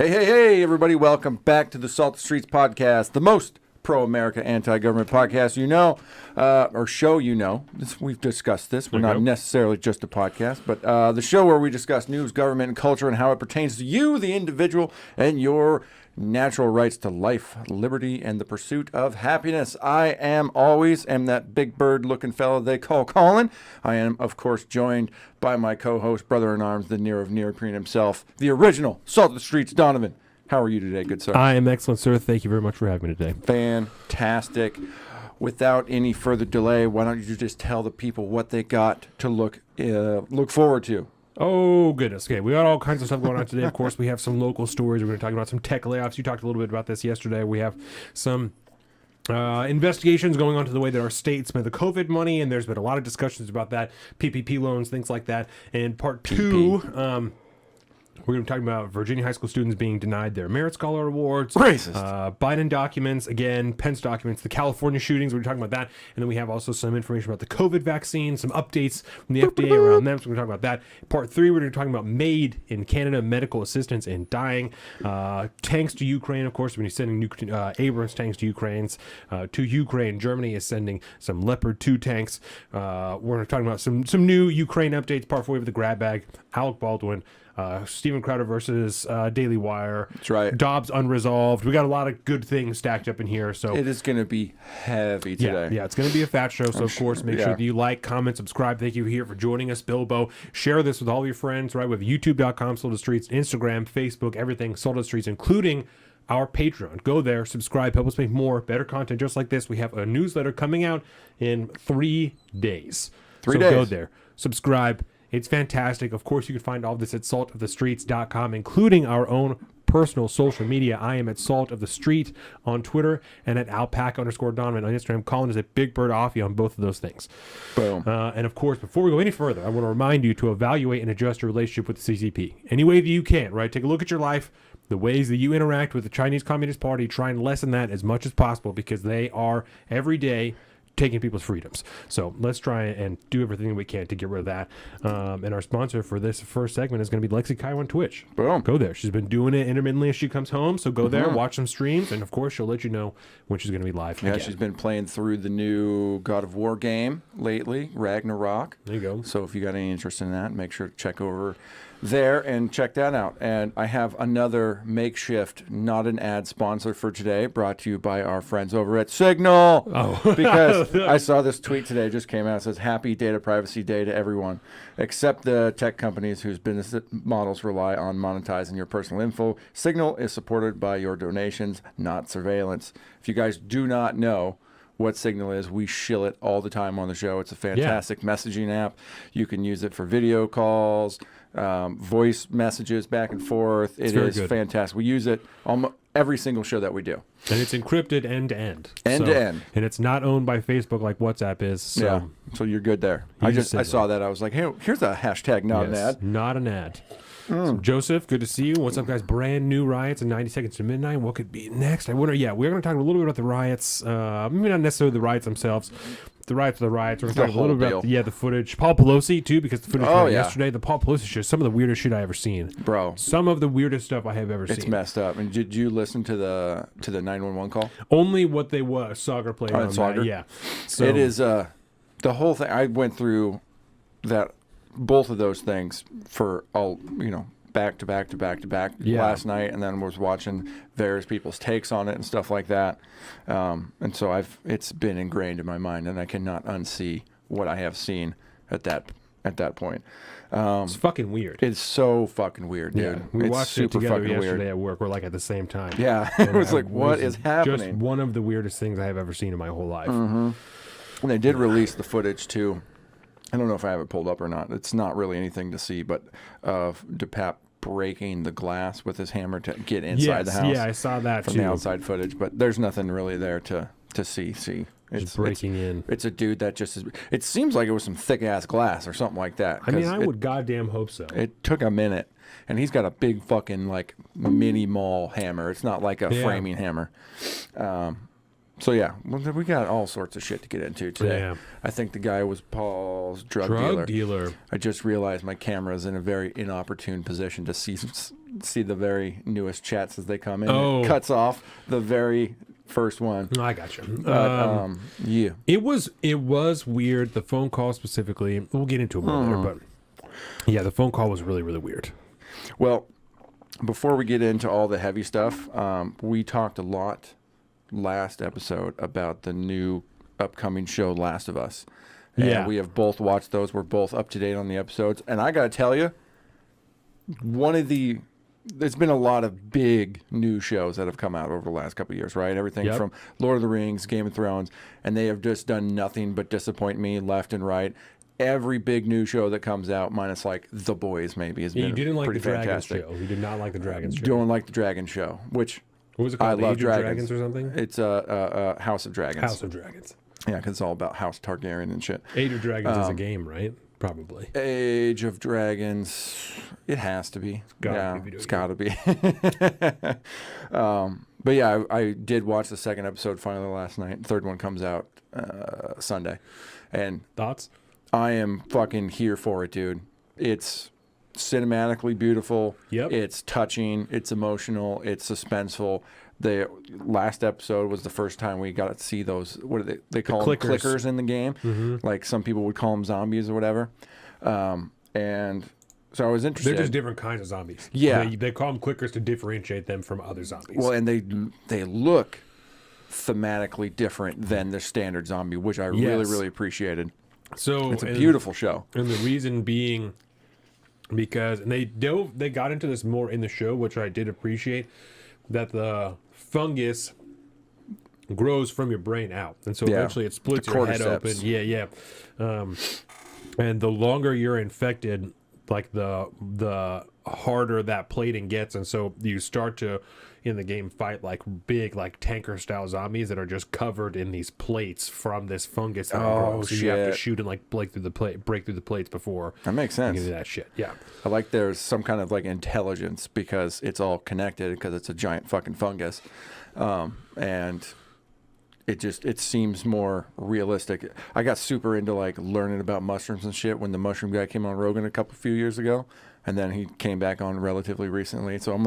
Hey, everybody. Welcome back to the Salt the Streets podcast, the most pro-America, anti-government podcast or show we've discussed this. We're not necessarily just a podcast, but the show where we discuss news, government, and culture and how it pertains to you, the individual, and your natural rights to life, liberty, and the pursuit of happiness. I am that big bird-looking fellow they call Colin. I am, of course, joined by my co-host, brother-in-arms, the near of neoprene himself, the original Salt of the Streets, Donovan. How are you today, good sir? I am excellent, sir. Thank you very much for having me today. Fantastic. Without any further delay, why don't you just tell the people what they got to look forward to? Oh, goodness. Okay, we got all kinds of stuff going on today. Of course, we have some local stories. We're going to talk about some tech layoffs. You talked a little bit about this yesterday. We have some investigations going on to the way that our state spent the COVID money, and there's been a lot of discussions about that, PPP loans, things like that. And part two, we're going to be talking about Virginia high school students being denied their Merit Scholar Awards. Racist. Biden documents, again, Pence documents, the California shootings. We're talking about that. And then we have also some information about the COVID vaccine, some updates from the FDA around them. So we're going to talk about that. Part three, we're going to be talking about MAYT in Canada, medical assistance in dying. Tanks to Ukraine, of course. We're going to be sending Abrams tanks to Ukraine. Germany is sending some Leopard 2 tanks. We're going to talk about some new Ukraine updates. Part four, we have the grab bag, Alec Baldwin, Steven Crowder versus Daily Wire. That's right. Dobbs unresolved. We got a lot of good things stacked up in here. So it is going to be heavy today. Yeah, it's going to be a fat show. So, of course, make sure that you like, comment, subscribe. Thank you here for joining us, Bilbo. Share this with all your friends, right? With youtube.com, Salt of the Streets, Instagram, Facebook, everything, Salt of the Streets, including our Patreon. Go there, subscribe, help us make more, better content just like this. We have a newsletter coming out in 3 days. 3 days. Go there, subscribe. It's fantastic. Of course, you can find all of this at saltofthestreets.com, including our own personal social media. I am at Salt of the Street on Twitter and at alpaca_Donovan on Instagram. Colin is at Big Bird Offie on both of those things. Boom. And of course, before we go any further, I want to remind you to evaluate and adjust your relationship with the CCP any way that you can, right? Take a look at your life, the ways that you interact with the Chinese Communist Party. Try and lessen that as much as possible because they are every day taking people's freedoms. So let's try and do everything we can to get rid of that. And our sponsor for this first segment is going to be Lexi Kai on Twitch. Boom. Go there. She's been doing it intermittently as she comes home. So go there, watch some streams, and of course she'll let you know when she's going to be live. Yeah, she's been playing through the new God of War game lately, Ragnarok. There you go. So if you got any interest in that, make sure to check over there and check that out. And I have another makeshift, not an ad sponsor for today, brought to you by our friends over at Signal. Oh. Because I saw this tweet today, just came out. It says, Happy Data Privacy Day to everyone, except the tech companies whose business models rely on monetizing your personal info. Signal is supported by your donations, not surveillance. If you guys do not know what Signal is, we shill it all the time on the show. It's a fantastic messaging app. You can use it for video calls, voice messages back and forth. It is fantastic. We use it almost every single show that we do. And it's encrypted end to end. End to end. And it's not owned by Facebook like WhatsApp is. So yeah. So you're good there. I saw that. I was like, hey, here's a hashtag, not an ad. Not an ad. So Joseph, good to see you. What's up, guys? Brand new riots in 90 seconds to midnight. What could be next? I wonder. Yeah, we're going to talk a little bit about the riots. Maybe not necessarily the riots themselves. The riots are the riots. We're going to talk a little bit about the footage. Paul Pelosi, too, because the footage came yesterday. The Paul Pelosi show, some of the weirdest shit I ever seen. Bro. Some of the weirdest stuff I have ever seen. It's messed up. And did you listen to the 911 call? Only what they was. Sagar played on that. Yeah. So it is the whole thing. I went through both of those things for back to back last night, and then was watching various people's takes on it and stuff like that. And so it's been ingrained in my mind, and I cannot unsee what I have seen at that point. It's fucking weird. It's so fucking weird, dude. Yeah, we watched it together yesterday at work. We're like at the same time. Yeah, it was like, what is happening? Just one of the weirdest things I have ever seen in my whole life. Mm-hmm. And they did release the footage too. I don't know if I have it pulled up or not. It's not really anything to see, but of DePape breaking the glass with his hammer to get inside the house. Yeah, I saw that from too. The outside footage, but there's nothing really there to see. It's breaking in. It's a dude that just is. It seems like it was some thick ass glass or something like that. I mean, I would goddamn hope so. It took a minute, and he's got a big fucking like mini mall hammer. It's not like a framing hammer. So yeah, we got all sorts of shit to get into today. Yeah. I think the guy was Paul's drug dealer. I just realized my camera is in a very inopportune position to see the very newest chats as they come in. Oh. It cuts off the very first one. I got you. But, yeah. It was weird. The phone call specifically. We'll get into it more later, but yeah, the phone call was really, really weird. Well, before we get into all the heavy stuff, we talked a lot last episode about the new upcoming show Last of Us. And we have both watched those. We're both up to date on the episodes. And I got to tell you, there's been a lot of big new shows that have come out over the last couple of years, right? Everything from Lord of the Rings, Game of Thrones, and they have just done nothing but disappoint me left and right. Every big new show that comes out, minus like The Boys maybe, has been You didn't like pretty the Dragons fantastic. show. You did not like the Dragons show. Don't like the Dragon show, which What was it called? I love Age of Dragons or something? It's House of Dragons. House of Dragons. Yeah, because it's all about House Targaryen and shit. Age of Dragons is a game, right? Probably. Age of Dragons, it has to be. It's gotta be. But yeah, I did watch the second episode finally last night. Third one comes out Sunday, and Thoughts? I am fucking here for it, dude. It's cinematically beautiful. Yep. It's touching. It's emotional. It's suspenseful. The last episode was the first time we got to see those. What do they call them? Clickers in the game. Mm-hmm. Like some people would call them zombies or whatever. And so I was interested. They're just different kinds of zombies. Yeah. They call them clickers to differentiate them from other zombies. Well, and they look thematically different than the standard zombie, which I really, really appreciated. So it's a beautiful show. And the reason being because they got into this more in the show, which I did appreciate, that the fungus grows from your brain out. And so eventually it splits your head open. Yeah. And the longer you're infected, like the harder that plating gets. And so you start to, in the game, fight like big, like tanker style zombies that are just covered in these plates from this fungus. That so you have to shoot and like break through the plates before. That makes sense. You can do that shit. Yeah. I like there's some kind of like intelligence because it's all connected because it's a giant fucking fungus. And it seems more realistic. I got super into like learning about mushrooms and shit when the mushroom guy came on Rogan a few years ago, and then he came back on relatively recently. So I'm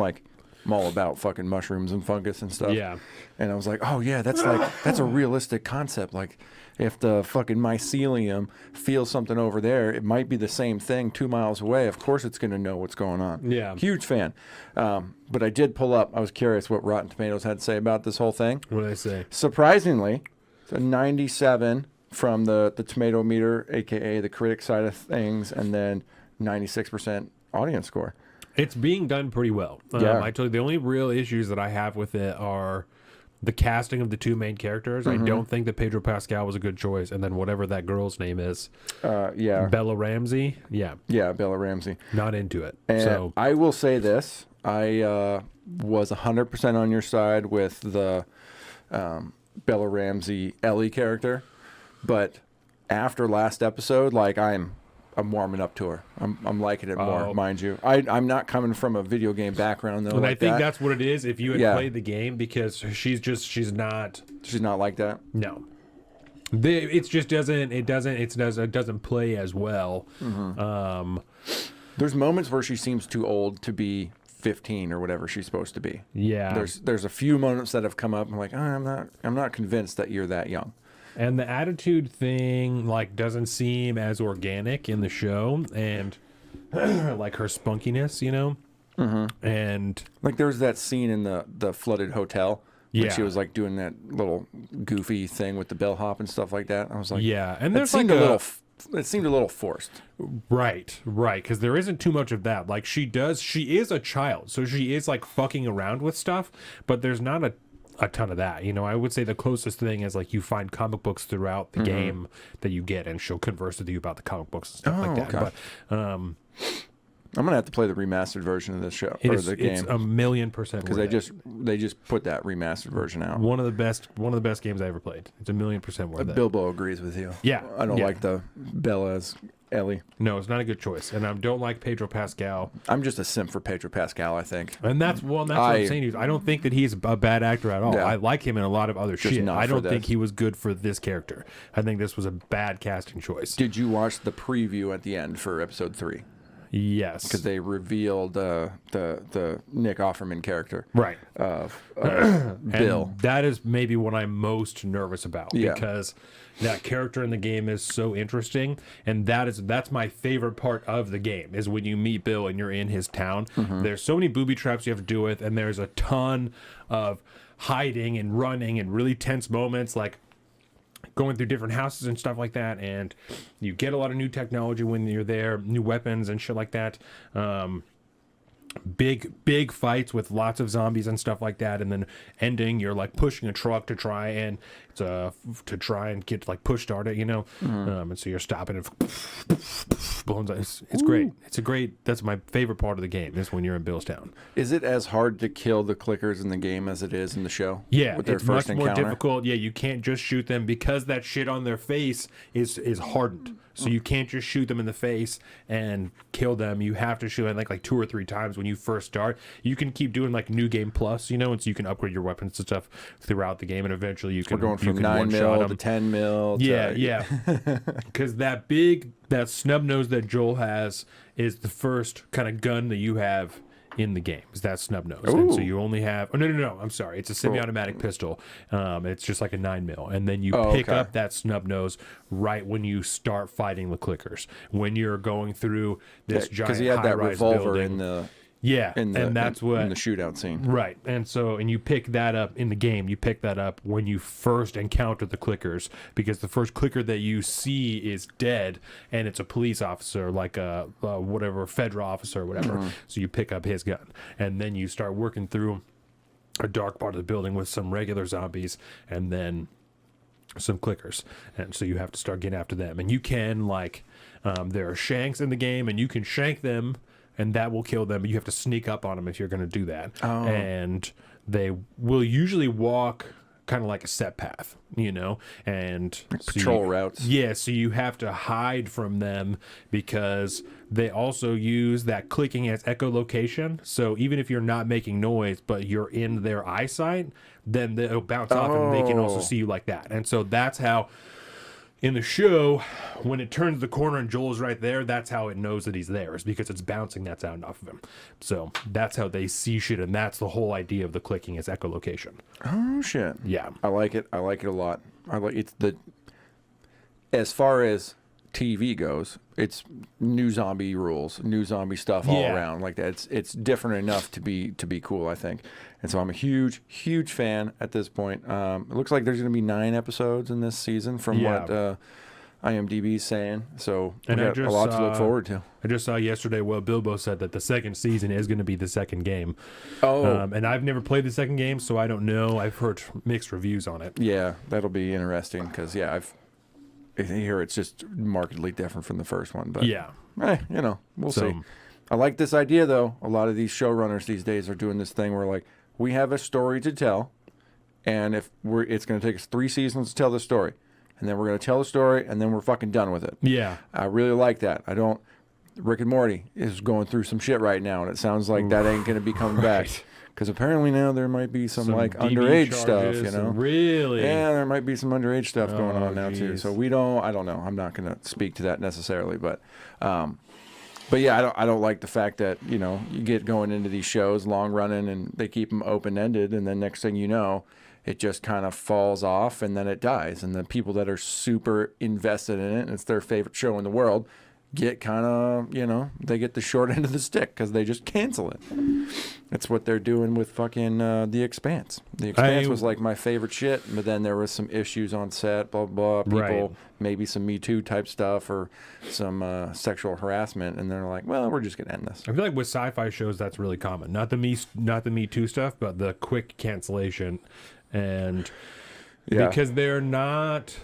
all about fucking mushrooms and fungus and stuff. Yeah. And I was like, oh yeah, that's a realistic concept. Like if the fucking mycelium feels something over there, it might be the same thing 2 miles away. Of course it's going to know what's going on. Yeah. Huge fan. But I did pull up. I was curious what Rotten Tomatoes had to say about this whole thing. What did they say? Surprisingly, it's a 97 from the tomato meter, aka the critic side of things, and then 96% audience score. It's being done pretty well. I told you the only real issues that I have with it are the casting of the two main characters. I don't think that Pedro Pascal was a good choice, and then whatever that girl's name is, Bella Ramsey. Yeah, Bella Ramsey. Not into it. And so I will say this: I was 100% on your side with the Bella Ramsey Ellie character, but after last episode, like I'm warming up to her. I'm liking it more, mind you. I'm not coming from a video game background though. And I think that's what it is. If you had played the game, because she's not like that. No, it just doesn't play as well. Mm-hmm. There's moments where she seems too old to be 15 or whatever she's supposed to be. Yeah. There's a few moments that have come up. I'm like, I'm not convinced that you're that young. And the attitude thing doesn't seem as organic in the show, and like her spunkiness, and like there was that scene in the flooded hotel when she was like doing that little goofy thing with the bellhop and stuff like that. I was like, and there's it seemed a little forced. Right, because there isn't too much of that. Like she is a child, so she is like fucking around with stuff, but there's not a ton of that. I would say the closest thing is like you find comic books throughout the game that you get, and she'll converse with you about the comic books and stuff like that. Okay. But I'm gonna have to play the remastered version of this show or the game. It's 1,000,000% because they just put that remastered version out. One of the best games I ever played. It's 1,000,000% worth it. Bilbo agrees with you. Yeah, I don't like the Bella's Ellie. No, it's not a good choice. And I don't like Pedro Pascal. I'm just a simp for Pedro Pascal, I think. And that's what I'm saying. I don't think that he's a bad actor at all. Yeah. I like him in a lot of other Just shit. not I for don't this. think he was good for this character. I think this was a bad casting choice. Did you watch the preview at the end for episode 3? Yes. Because they revealed the Nick Offerman character. Right. Of Bill. And that is maybe what I'm most nervous about Yeah. because that character in the game is so interesting, and that's my favorite part of the game is when you meet Bill and you're in his town. There's so many booby traps you have to deal with, and there's a ton of hiding and running and really tense moments like going through different houses and stuff like that, and you get a lot of new technology when you're there, new weapons and shit like that. Big fights with lots of zombies and stuff like that, and then ending you're like pushing a truck to try and get like push start it, and so you're stopping it. It's great. That's my favorite part of the game is when you're in Billstown. Is it as hard to kill the clickers in the game as it is in the show? Yeah, with their it's first much more encounter? difficult. Yeah, you can't just shoot them because that shit on their face is hardened. So you can't just shoot them in the face and kill them. You have to shoot it like 2 or 3 times when you first start. You can keep doing like New Game Plus, and so you can upgrade your weapons and stuff throughout the game, and eventually you can. We're going from 9 mil to 10 mil. Yeah. Because that snub nose that Joel has is the first kind of gun that you have in the game. Is that snub nose? And so you only have. Oh no! I'm sorry. It's a semi-automatic pistol. It's just like a 9 mil, and then you pick up that snub nose right when you start fighting the clickers. When you're going through this giant because he had that high-rise revolver building. in the. Yeah, in the shootout scene. Right. And you pick that up in the game. You pick that up when you first encounter the clickers, because the first clicker that you see is dead, and it's a police officer, like a whatever, federal officer or whatever. So you pick up his gun, and then you start working through a dark part of the building with some regular zombies, and then some clickers. And so you have to start getting after them. And you can, there are shanks in the game, and you can shank them, and that will kill them, but you have to sneak up on them if you're going to do that. Oh. And they will usually walk kind of like a set path, and patrol routes. Yeah, so you have to hide from them because they also use that clicking as echolocation. So even if you're not making noise, but you're in their eyesight, then they'll bounce off and they can also see you like that. And so that's how... in the show, when it turns the corner and Joel's right there, that's how it knows that he's there, is because it's bouncing that sound off of him. So that's how they see shit, and that's the whole idea of the clicking is echolocation. Oh shit! Yeah, I like it. I like it a lot. As far as TV goes, it's new zombie rules, new zombie stuff all around like that. It's different enough to be cool, I think. And so I'm a huge fan at this point. It looks like there's going to be 9 episodes in this season from what IMDb's saying. So we got a lot to look forward to. I just saw yesterday, Bilbo said that the second season is going to be the second game. Oh. And I've never played the second game, so I don't know. I've heard mixed reviews on it. Yeah, that'll be interesting because, I hear it's just markedly different from the first one. But we'll see. I like this idea, though. A lot of these showrunners these days are doing this thing where, we have a story to tell, and it's going to take us 3 seasons to tell the story. And then we're going to tell the story, and then we're fucking done with it. Yeah. I really like that. Rick and Morty is going through some shit right now, and it sounds like that ain't going to be coming back. Because apparently now there might be some underage stuff, Really? Yeah, there might be some underage stuff going on now, too. So I don't know. I'm not going to speak to that necessarily, but yeah, I don't like the fact that, you get going into these shows long running and they keep them open-ended, and then next thing you know, it just kind of falls off and then it dies. And the people that are super invested in it, and it's their favorite show in the world, get kind of, they get the short end of the stick because they just cancel it. That's what they're doing with fucking The Expanse. The Expanse was my favorite shit, but then there was some issues on set, blah, blah, blah. People, maybe some Me Too type stuff or some sexual harassment, and they're like, well, we're just going to end this. I feel like with sci-fi shows, that's really common. Not the Me Too stuff, but the quick cancellation. And because they're not...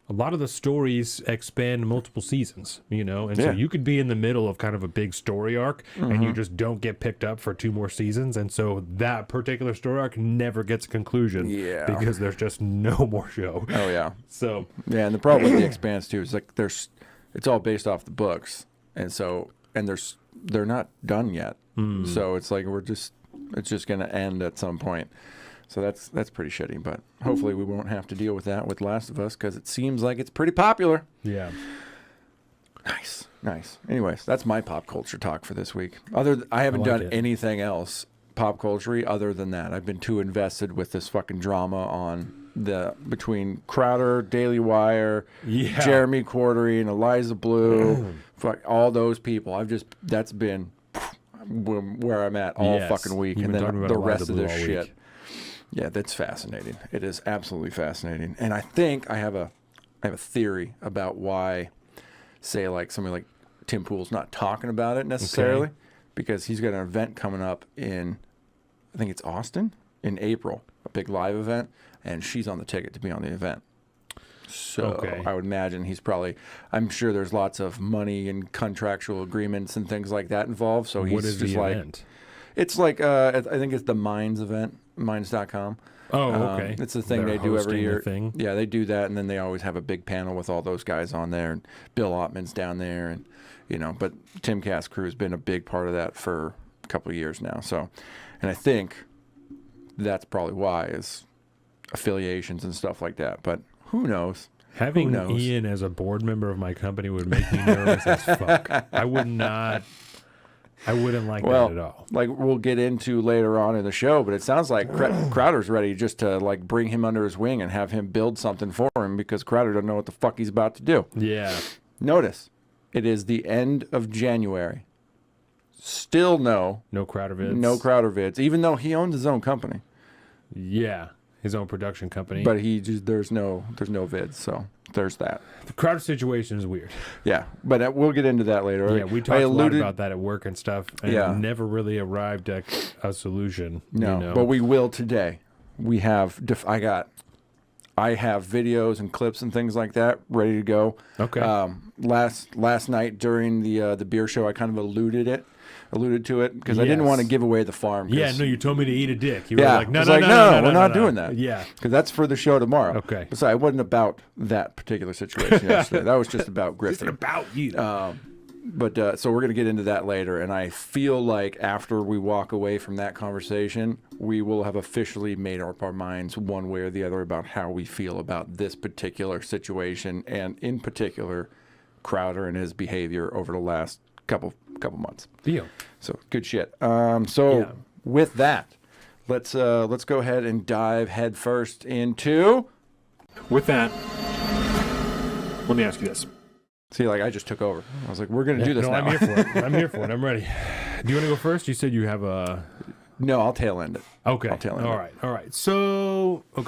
A lot of the stories expand multiple seasons, and so you could be in the middle of kind of a big story arc, and you just don't get picked up for 2 more seasons, and so that particular story arc never gets a conclusion, because there's just no more show. Oh yeah. So and the problem with The Expanse too is there's it's all based off the books, and they're not done yet. So it's like it's just going to end at some point. So that's pretty shitty, but hopefully we won't have to deal with that with Last of Us because it seems like it's pretty popular. Yeah. Nice. Anyways, that's my pop culture talk for this week. I haven't done anything else pop culture-y other than that. I've been too invested with this fucking drama on between Crowder, Daily Wire, Jeremy Cordery, and Eliza Blue, fuck all those people. That's been where I'm at all fucking week, and then the rest of this shit. Yeah, that's fascinating. It is absolutely fascinating, and I think I have a theory about why, say, like somebody like Tim Pool's not talking about it necessarily, because he's got an event coming up in, I think it's Austin in April, a big live event, and she's on the ticket to be on the event. So I would imagine I'm sure there's lots of money and contractual agreements and things like that involved. So what he's is just the like, event? It's like, I think it's the Minds event, Minds.com. Oh, okay. It's the thing they do every year. Yeah, they do that, and then they always have a big panel with all those guys on there, and Bill Ottman's down there, and but Tim Cass' crew has been a big part of that for a couple of years now. So, and I think that's probably why is affiliations and stuff like that. But who knows? Having Ian as a board member of my company would make me nervous as fuck. I wouldn't like that at all. Like we'll get into later on in the show, but it sounds like Crowder's ready just to like bring him under his wing and have him build something for him because Crowder doesn't know what the fuck he's about to do. Yeah. Notice, it is the end of January. Still no Crowder vids. No Crowder vids, even though he owns his own company. Yeah, his own production company. But there's no vids, so there's that. The Crowder situation is weird. Yeah, but we'll get into that later. Yeah, we talked a lot about that at work and stuff, and never really arrived at a solution. No, but we will today. We have I have videos and clips and things like that ready to go. Okay. Last night during the beer show, I kind of alluded to it because I didn't want to give away the farm. Yeah, no, you told me to eat a dick. You were like, no, we're not doing that. Yeah, because that's for the show tomorrow. Okay. Besides, it wasn't about that particular situation yesterday. That was just about Griffin. Just about you. But so we're going to get into that later, and I feel like after we walk away from that conversation, we will have officially made up our minds one way or the other about how we feel about this particular situation, and in particular, Crowder and his behavior over the last couple months. Deal. So good shit. With that, let's go ahead and dive head first into. With that, let me ask you this. See, like I just took over. I was like, we're going to do this now. I'm here for it. I'm here for it. I'm ready. Do you want to go first? You said you have a... No, I'll tail end it. Okay. I'll tail end it. All right. So I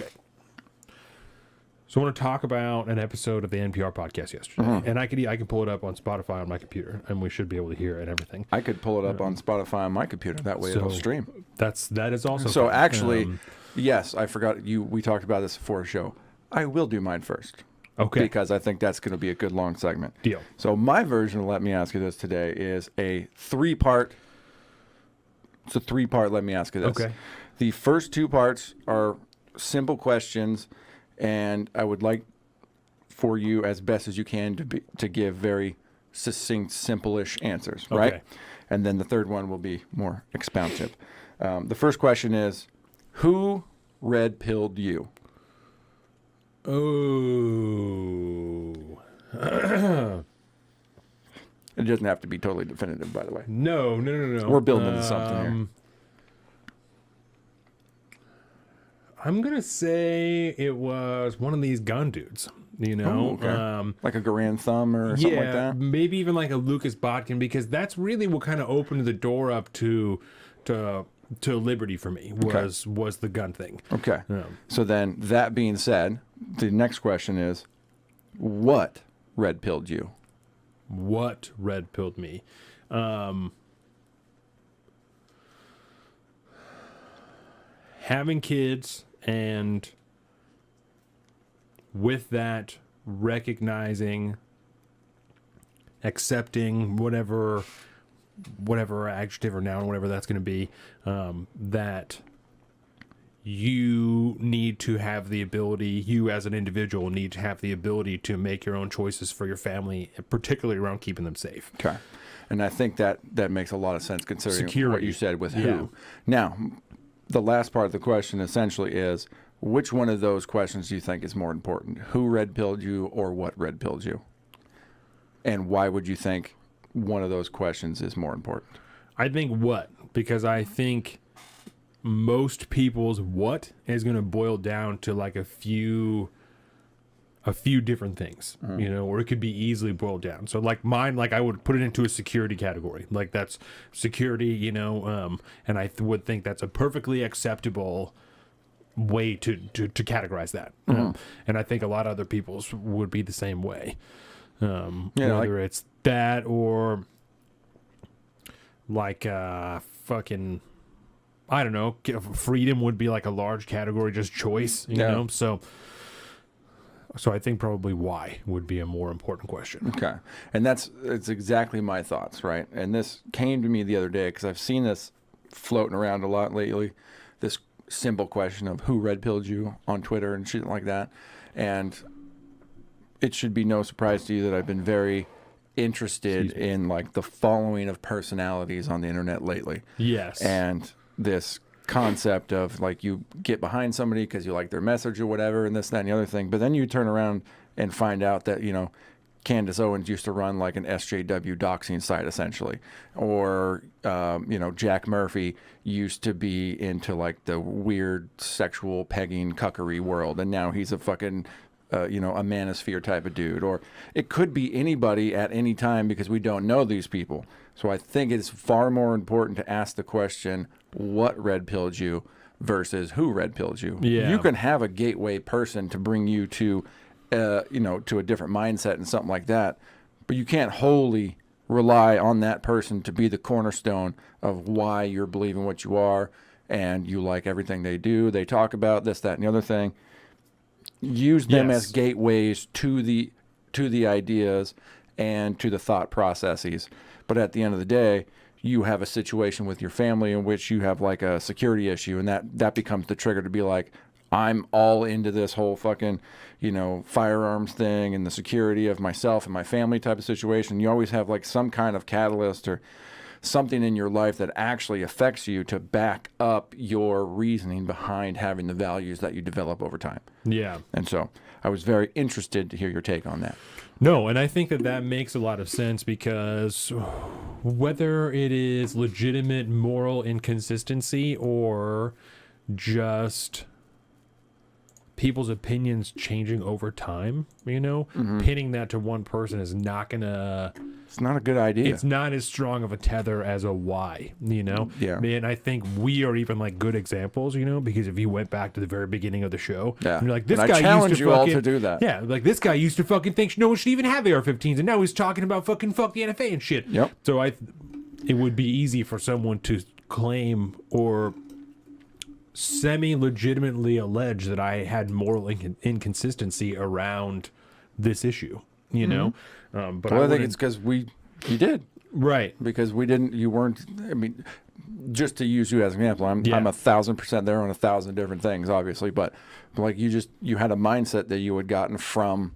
want to talk about an episode of the NPR podcast yesterday. Mm-hmm. And I can pull it up on Spotify on my computer, and we should be able to hear it and everything. I could pull it up on Spotify on my computer. That way it'll stream. That is also so fun. Actually, yes, I forgot we talked about this before the show. I will do mine first. Okay. Because I think that's going to be a good long segment. Deal. So my version of Let Me Ask You This today is a three-part. It's a three-part Let Me Ask You This. Okay. The first two parts are simple questions, and I would like for you, as best as you can, to give very succinct, simple-ish answers, right? Okay. And then the third one will be more expansive. The first question is, who red-pilled you? Oh. It doesn't have to be totally definitive, by the way. No. We're building into something here. I'm going to say it was one of these gun dudes, okay. Like a Garand Thumb or something like that? Maybe even like a Lucas Botkin, because that's really what kind of opened the door up to liberty for me, was the gun thing. Okay. So then, that being said, the next question is, what red-pilled you? What red-pilled me? Having kids, and with that, recognizing, accepting whatever adjective or noun, whatever that's going to be, that you need to have the ability, you as an individual need to have the ability to make your own choices for your family, particularly around keeping them safe. Okay. And I think that makes a lot of sense considering Security. what you said with Yeah. who. Now, the last part of the question essentially is, which one of those questions do you think is more important? Who red-pilled you or what red-pilled you? And why would you think one of those questions is more important? I think what? Because I think most people's what is going to boil down to like a few different things, or it could be easily boiled down. So like mine, like I would put it into a security category. Like that's security, and I would think that's a perfectly acceptable way to categorize that. And I think a lot of other people's would be the same way. Whether it's that or like fucking, I don't know, freedom would be like a large category, just choice, you know? So I think probably why would be a more important question. Okay. And it's exactly my thoughts, right? And this came to me the other day because I've seen this floating around a lot lately, this simple question of who red-pilled you on Twitter and shit like that. And it should be no surprise to you that I've been very interested in like the following of personalities on the internet lately. Yes. And this concept of like you get behind somebody because you like their message or whatever and this, that, and the other thing. But then you turn around and find out that, Candace Owens used to run like an SJW doxing site essentially. Or, Jack Murphy used to be into like the weird sexual pegging cuckery world. And now he's a fucking, a manosphere type of dude. Or it could be anybody at any time because we don't know these people. So I think it's far more important to ask the question, what red-pilled you versus who red-pilled you. Yeah. You can have a gateway person to bring you to, to a different mindset and something like that, but you can't wholly rely on that person to be the cornerstone of why you're believing what you are and you like everything they do. They talk about this, that, and the other thing. Use them as gateways to the ideas and to the thought processes. But at the end of the day, you have a situation with your family in which you have like a security issue, and that becomes the trigger to be like, I'm all into this whole fucking, firearms thing and the security of myself and my family type of situation. You always have like some kind of catalyst or something in your life that actually affects you to back up your reasoning behind having the values that you develop over time. Yeah. And so I was very interested to hear your take on that. No, and I think that makes a lot of sense because whether it is legitimate moral inconsistency or just people's opinions changing over time, pinning that to one person is not gonna... It's not a good idea. It's not as strong of a tether as a why, Yeah. And I think we are even like good examples, because if you went back to the very beginning of the show, and you're like, this guy I challenge used to you all fucking, to do that. Yeah, like this guy used to fucking think no one should even have AR-15s, and now he's talking about fucking fuck the NFA and shit. Yep. So it would be easy for someone to claim or semi-legitimately allege that I had moral inconsistency around this issue, But I think it's because you did. Right. Because you weren't, just to use you as an example, I'm 1,000% there on 1,000 different things, obviously, but like you had a mindset that you had gotten from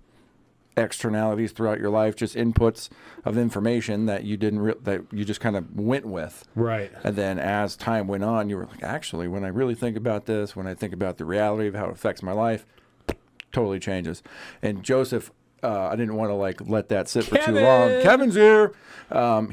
externalities throughout your life, just inputs of information that you that you just kind of went with. Right. And then as time went on, you were like, actually, when I really think about this, when I think about the reality of how it affects my life, totally changes. And Joseph, I didn't want to let that sit for too long. Kevin's here.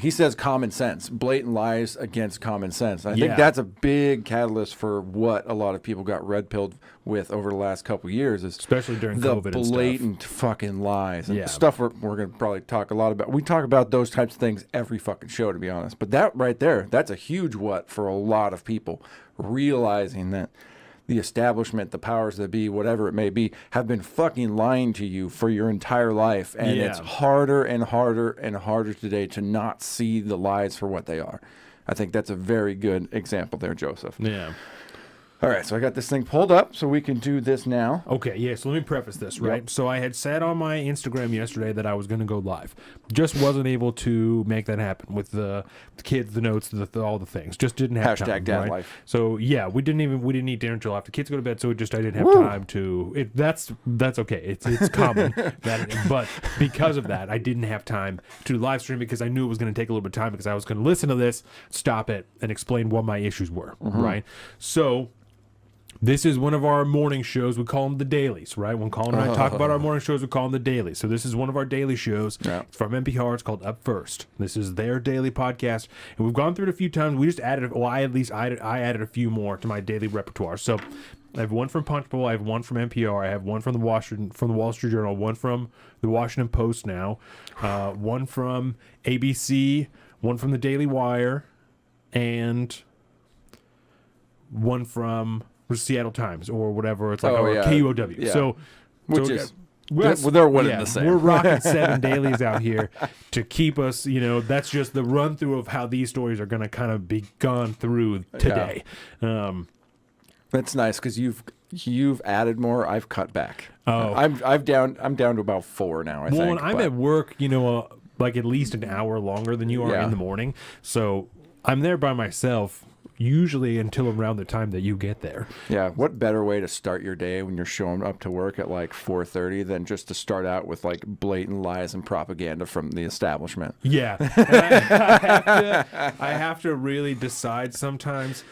He says common sense, blatant lies against common sense. I think that's a big catalyst for what a lot of people got red-pilled with over the last couple of years, especially during the COVID and blatant fucking lies and stuff we're going to probably talk a lot about. We talk about those types of things every fucking show, to be honest. But that right there, that's a huge what for a lot of people, realizing that the establishment, the powers that be, whatever it may be, have been fucking lying to you for your entire life. And it's harder and harder and harder today to not see the lies for what they are. I think that's a very good example there, Joseph. Yeah. All right, so I got this thing pulled up so we can do this now. Okay, yeah, so let me preface this, right? So I had said on my Instagram yesterday that I was going to go live. Just wasn't able to make that happen with the kids, the notes, all the things. Just didn't have time. Hashtag dad right? life. So yeah, we didn't eat dinner until after kids go to bed, so I didn't have time to. That's okay. It's common, but because of that, I didn't have time to live stream because I knew it was going to take a little bit of time because I was going to listen to this, stop it, and explain what my issues were, right? So. This is one of our morning shows. We call them the dailies, right? When Colin and I talk about our morning shows, we call them the dailies. So this is one of our daily shows. Yeah. It's from NPR. It's called Up First. This is their daily podcast. And we've gone through it a few times. We just added, I added a few more to my daily repertoire. So I have one from Punchbowl. I have one from NPR. I have one from the Wall Street Journal. One from the Washington Post now. One from ABC. One from the Daily Wire. And one from Seattle Times or whatever. It's like KUOW. Yeah. So, they're one and the same. We're rocking 7 dailies out here to keep us, that's just the run through of how these stories are going to kind of be gone through today. Yeah. That's nice because you've added more. I've cut back. Oh, I'm down to about 4 now. I think. When I'm at work, like at least an hour longer than you are in the morning. So I'm there by myself. Usually until around the time that you get there. Yeah, what better way to start your day when you're showing up to work at like 4:30 than just to start out with like blatant lies and propaganda from the establishment? Yeah, I have to really decide sometimes.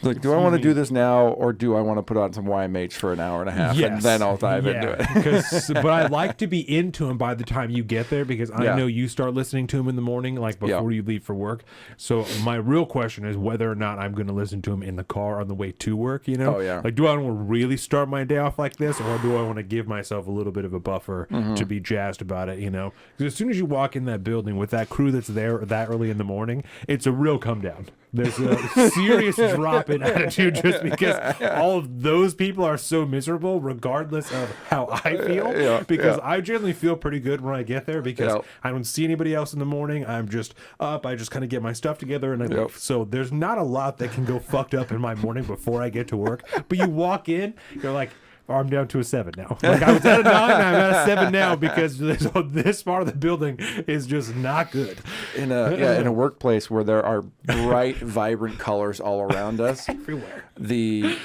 Like, do I want to do this now, or do I want to put on some YMH for an hour and a half, and then I'll dive into it? But I like to be into him by the time you get there, because I know you start listening to him in the morning, like before you leave for work. So my real question is whether or not I'm going to listen to him in the car on the way to work, Oh, yeah. Like, do I want to really start my day off like this, or do I want to give myself a little bit of a buffer to be jazzed about it, Because as soon as you walk in that building with that crew that's there that early in the morning, it's a real come down. There's a serious drop in attitude just because all of those people are so miserable regardless of how I feel. Because I generally feel pretty good when I get there because I don't see anybody else in the morning. I'm just up. I just kind of get my stuff together and I leave. So there's not a lot that can go fucked up in my morning before I get to work. But you walk in, you're like, I'm down to a 7 now. Like I was at a 9, I'm at a 7 now because this part of the building is just not good. In a workplace where there are bright, vibrant colors all around us, everywhere. The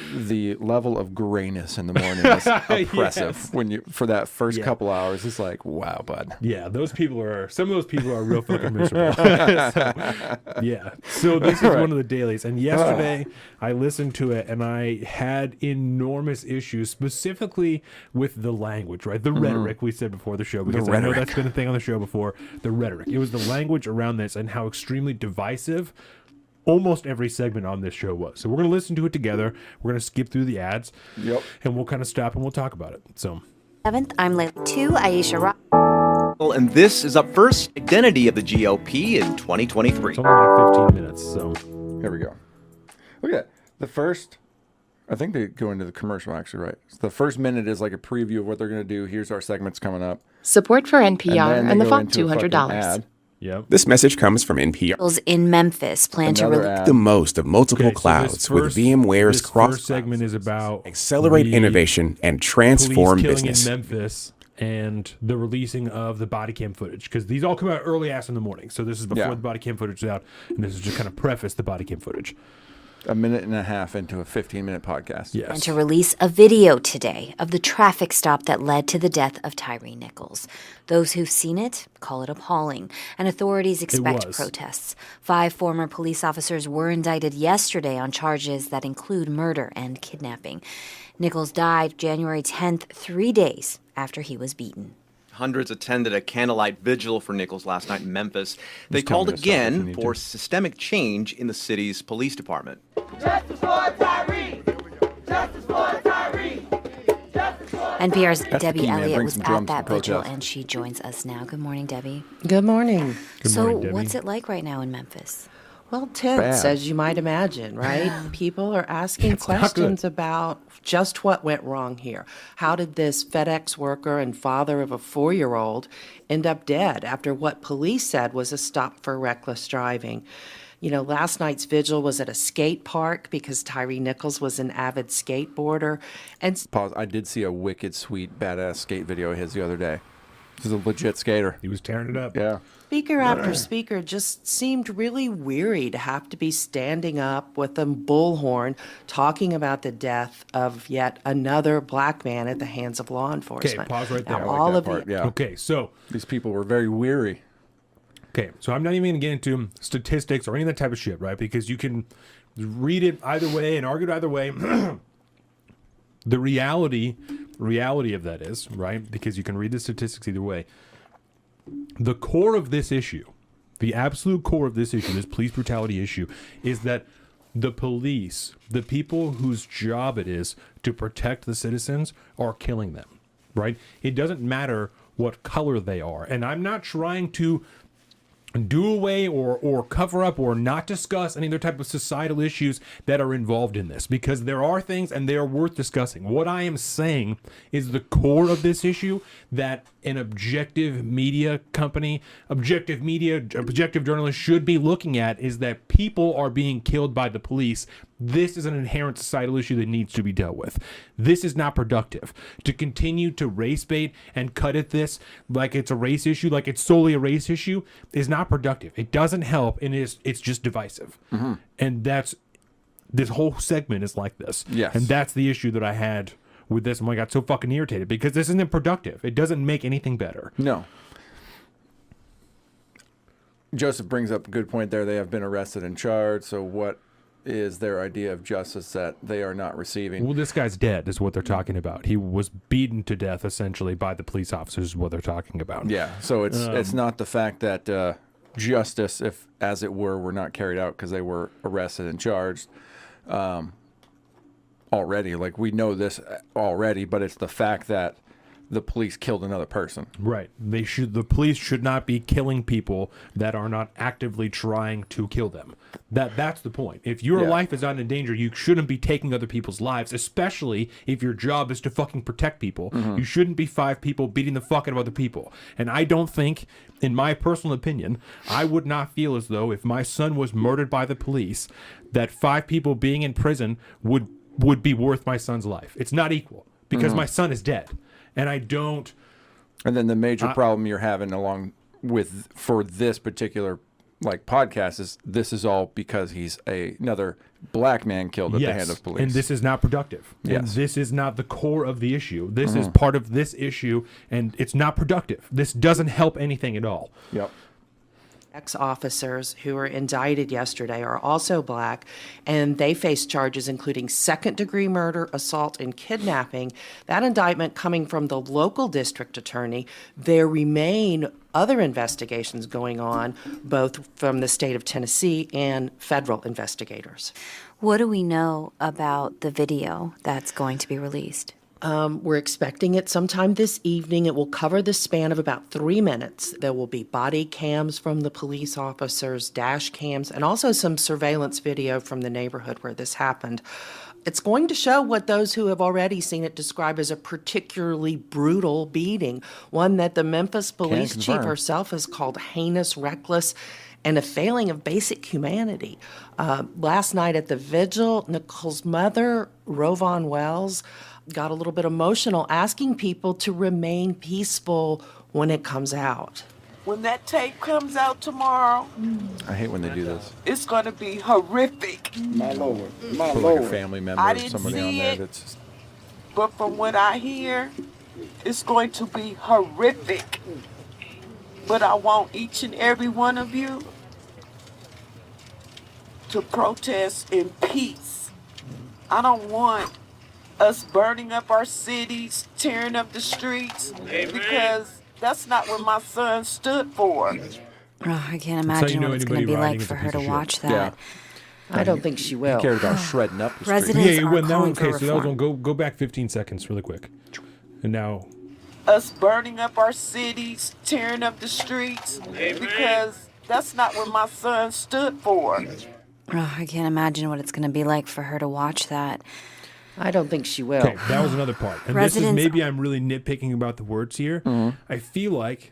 level of grayness in the morning is oppressive. When for that first couple hours, it's like, wow, bud. Yeah, some of those people are real fucking miserable. So this is one of the dailies, and yesterday I listened to it and I had enormous issues, specifically with the language, right? The rhetoric we said before the show, because I know that's been a thing on the show before. The rhetoric. It was the language around this and how extremely divisive almost every segment on this show was. So we're going to listen to it together. We're going to skip through the ads. And we'll kind of stop and we'll talk about it. So 7th, I'm LMAYT 2, Aisha Rock. And this is Up First, Identity of the GOP in 2023. It's only like 15 minutes, so. Here we go. Look at the first... I think they go into the commercial, actually, right? So the first minute is like a preview of what they're going to do. Here's our segments coming up. Support for NPR and the font $200. Yep. This message comes from NPR. In Memphis plan to release The most of multiple clouds with VMware's cross first segment is about accelerate innovation and transform police killing business. in Memphis and the releasing of the body cam footage, because these all come out early ass in the morning. So this is before the body cam footage is out, and this is just kind of preface the body cam footage. A minute and a half into a 15-minute podcast. Yes. and to release a video today of the traffic stop that led to the death of Tyree Nichols. Those who've seen it call it appalling, and authorities expect protests. 5 former police officers were indicted yesterday on charges that include murder and kidnapping. Nichols died January 10th, 3 days after he was beaten. Hundreds attended a candlelight vigil for Nichols last night in Memphis. They called again for systemic change in the city's police department. Justice for Tyree! Justice for Tyree! NPR's Debbie Elliott was at that vigil, and she joins us now. Good morning, Debbie. Good morning. morning, Debbie. What's it like right now in Memphis? Well, tense, as you might imagine, right? People are asking questions about just what went wrong here. How did this FedEx worker and father of a 4-year-old end up dead after what police said was a stop for reckless driving? Last night's vigil was at a skate park because Tyre Nichols was an avid skateboarder. And Pause. I did see a wicked, sweet, badass skate video of his the other day. He's a legit skater. He was tearing it up. Yeah. speaker after speaker just seemed really weary to have to be standing up with a bullhorn talking about the death of yet another black man at the hands of law enforcement. Okay, pause right there. Now, I like all that of part, the, yeah. Okay, so These people were very weary. okay, so I'm not even going to get into statistics or any of that type of shit, right? Because you can read it either way and argue it either way. The reality of that is, right? Because you can read the statistics either way. The core of this issue, the absolute core of this issue, this police brutality issue, is that the police, the people whose job it is to protect the citizens, are killing them, right? It doesn't matter what color they are. And I'm not trying to do away or cover up or not discuss any other type of societal issues that are involved in this, because there are things and they are worth discussing. What I am saying is the core of this issue that an objective media company, objective journalists should be looking at is that people are being killed by the police. This is an inherent societal issue that needs to be dealt with. This is not productive. To continue to race bait and cut at this like it's a race issue, like it's solely a race issue, is not productive. It doesn't help, and it's just divisive. Mm-hmm. And this whole segment is like this. Yes. And that's the issue that I had with this, and I got so fucking irritated because this isn't productive. It doesn't make anything better. No. Joseph brings up a good point there. They have been arrested and charged. So what is their idea of justice that they are not receiving? Well, this guy's dead is what they're talking about. He was beaten to death essentially by the police officers is what they're talking about. Yeah. So it's not the fact that justice, if as it were not carried out because they were arrested and charged already. Like, we know this already, but it's the fact that the police killed another person. Right. The police should not be killing people that are not actively trying to kill them. That's the point. If your life is not in danger, you shouldn't be taking other people's lives, especially if your job is to fucking protect people. Mm-hmm. You shouldn't be 5 people beating the fuck out of other people. And I don't think, in my personal opinion, I would not feel as though if my son was murdered by the police, that 5 people being in prison would be worth my son's life. It's not equal because my son is dead. And I don't. And then the major problem you're having along with for this particular podcast is this is all because he's another black man killed at the hand of police. And this is not productive. Yes. And this is not the core of the issue. This is part of this issue, and it's not productive. This doesn't help anything at all. Yep. Ex-officers who were indicted yesterday are also black, and they face charges including second-degree murder, assault, and kidnapping. That indictment coming from the local district attorney. There remain other investigations going on, both from the state of Tennessee and federal investigators. What do we know about the video that's going to be released? We're expecting it sometime this evening. It will cover the span of about 3 minutes. There will be body cams from the police officers, dash cams, and also some surveillance video from the neighborhood where this happened. It's going to show what those who have already seen it describe as a particularly brutal beating, one that the Memphis police chief herself has called heinous, reckless, and a failing of basic humanity. Last night at the vigil, Nicole's mother, Rovon Wells, got a little bit emotional, asking people to remain peaceful when it comes out. When that tape comes out tomorrow, I hate when they do this. it's going to be horrific. My Lord. My Put Lord. like a family member I or didn't somebody on see there it. that's just, But from what I hear, it's going to be horrific. But I want each and every one of you to protest in peace. I don't want us burning up our cities, tearing up the streets, because that's not what my son stood for. Oh, I can't how you imagine know what it's going to be anybody like riding for is a her piece to of shit. watch that. yeah. I don't think she will. He cared about shredding up the street. Residents Yeah, are well, now, calling for okay, so that was reform. one. Go back 15 seconds really quick. And now, Us burning up our cities, tearing up the streets, because that's not what my son stood for. Oh, I can't imagine what it's going to be like for her to watch that. I don't think she will. okay, that was another part. And this is maybe I'm really nitpicking about the words here. I feel like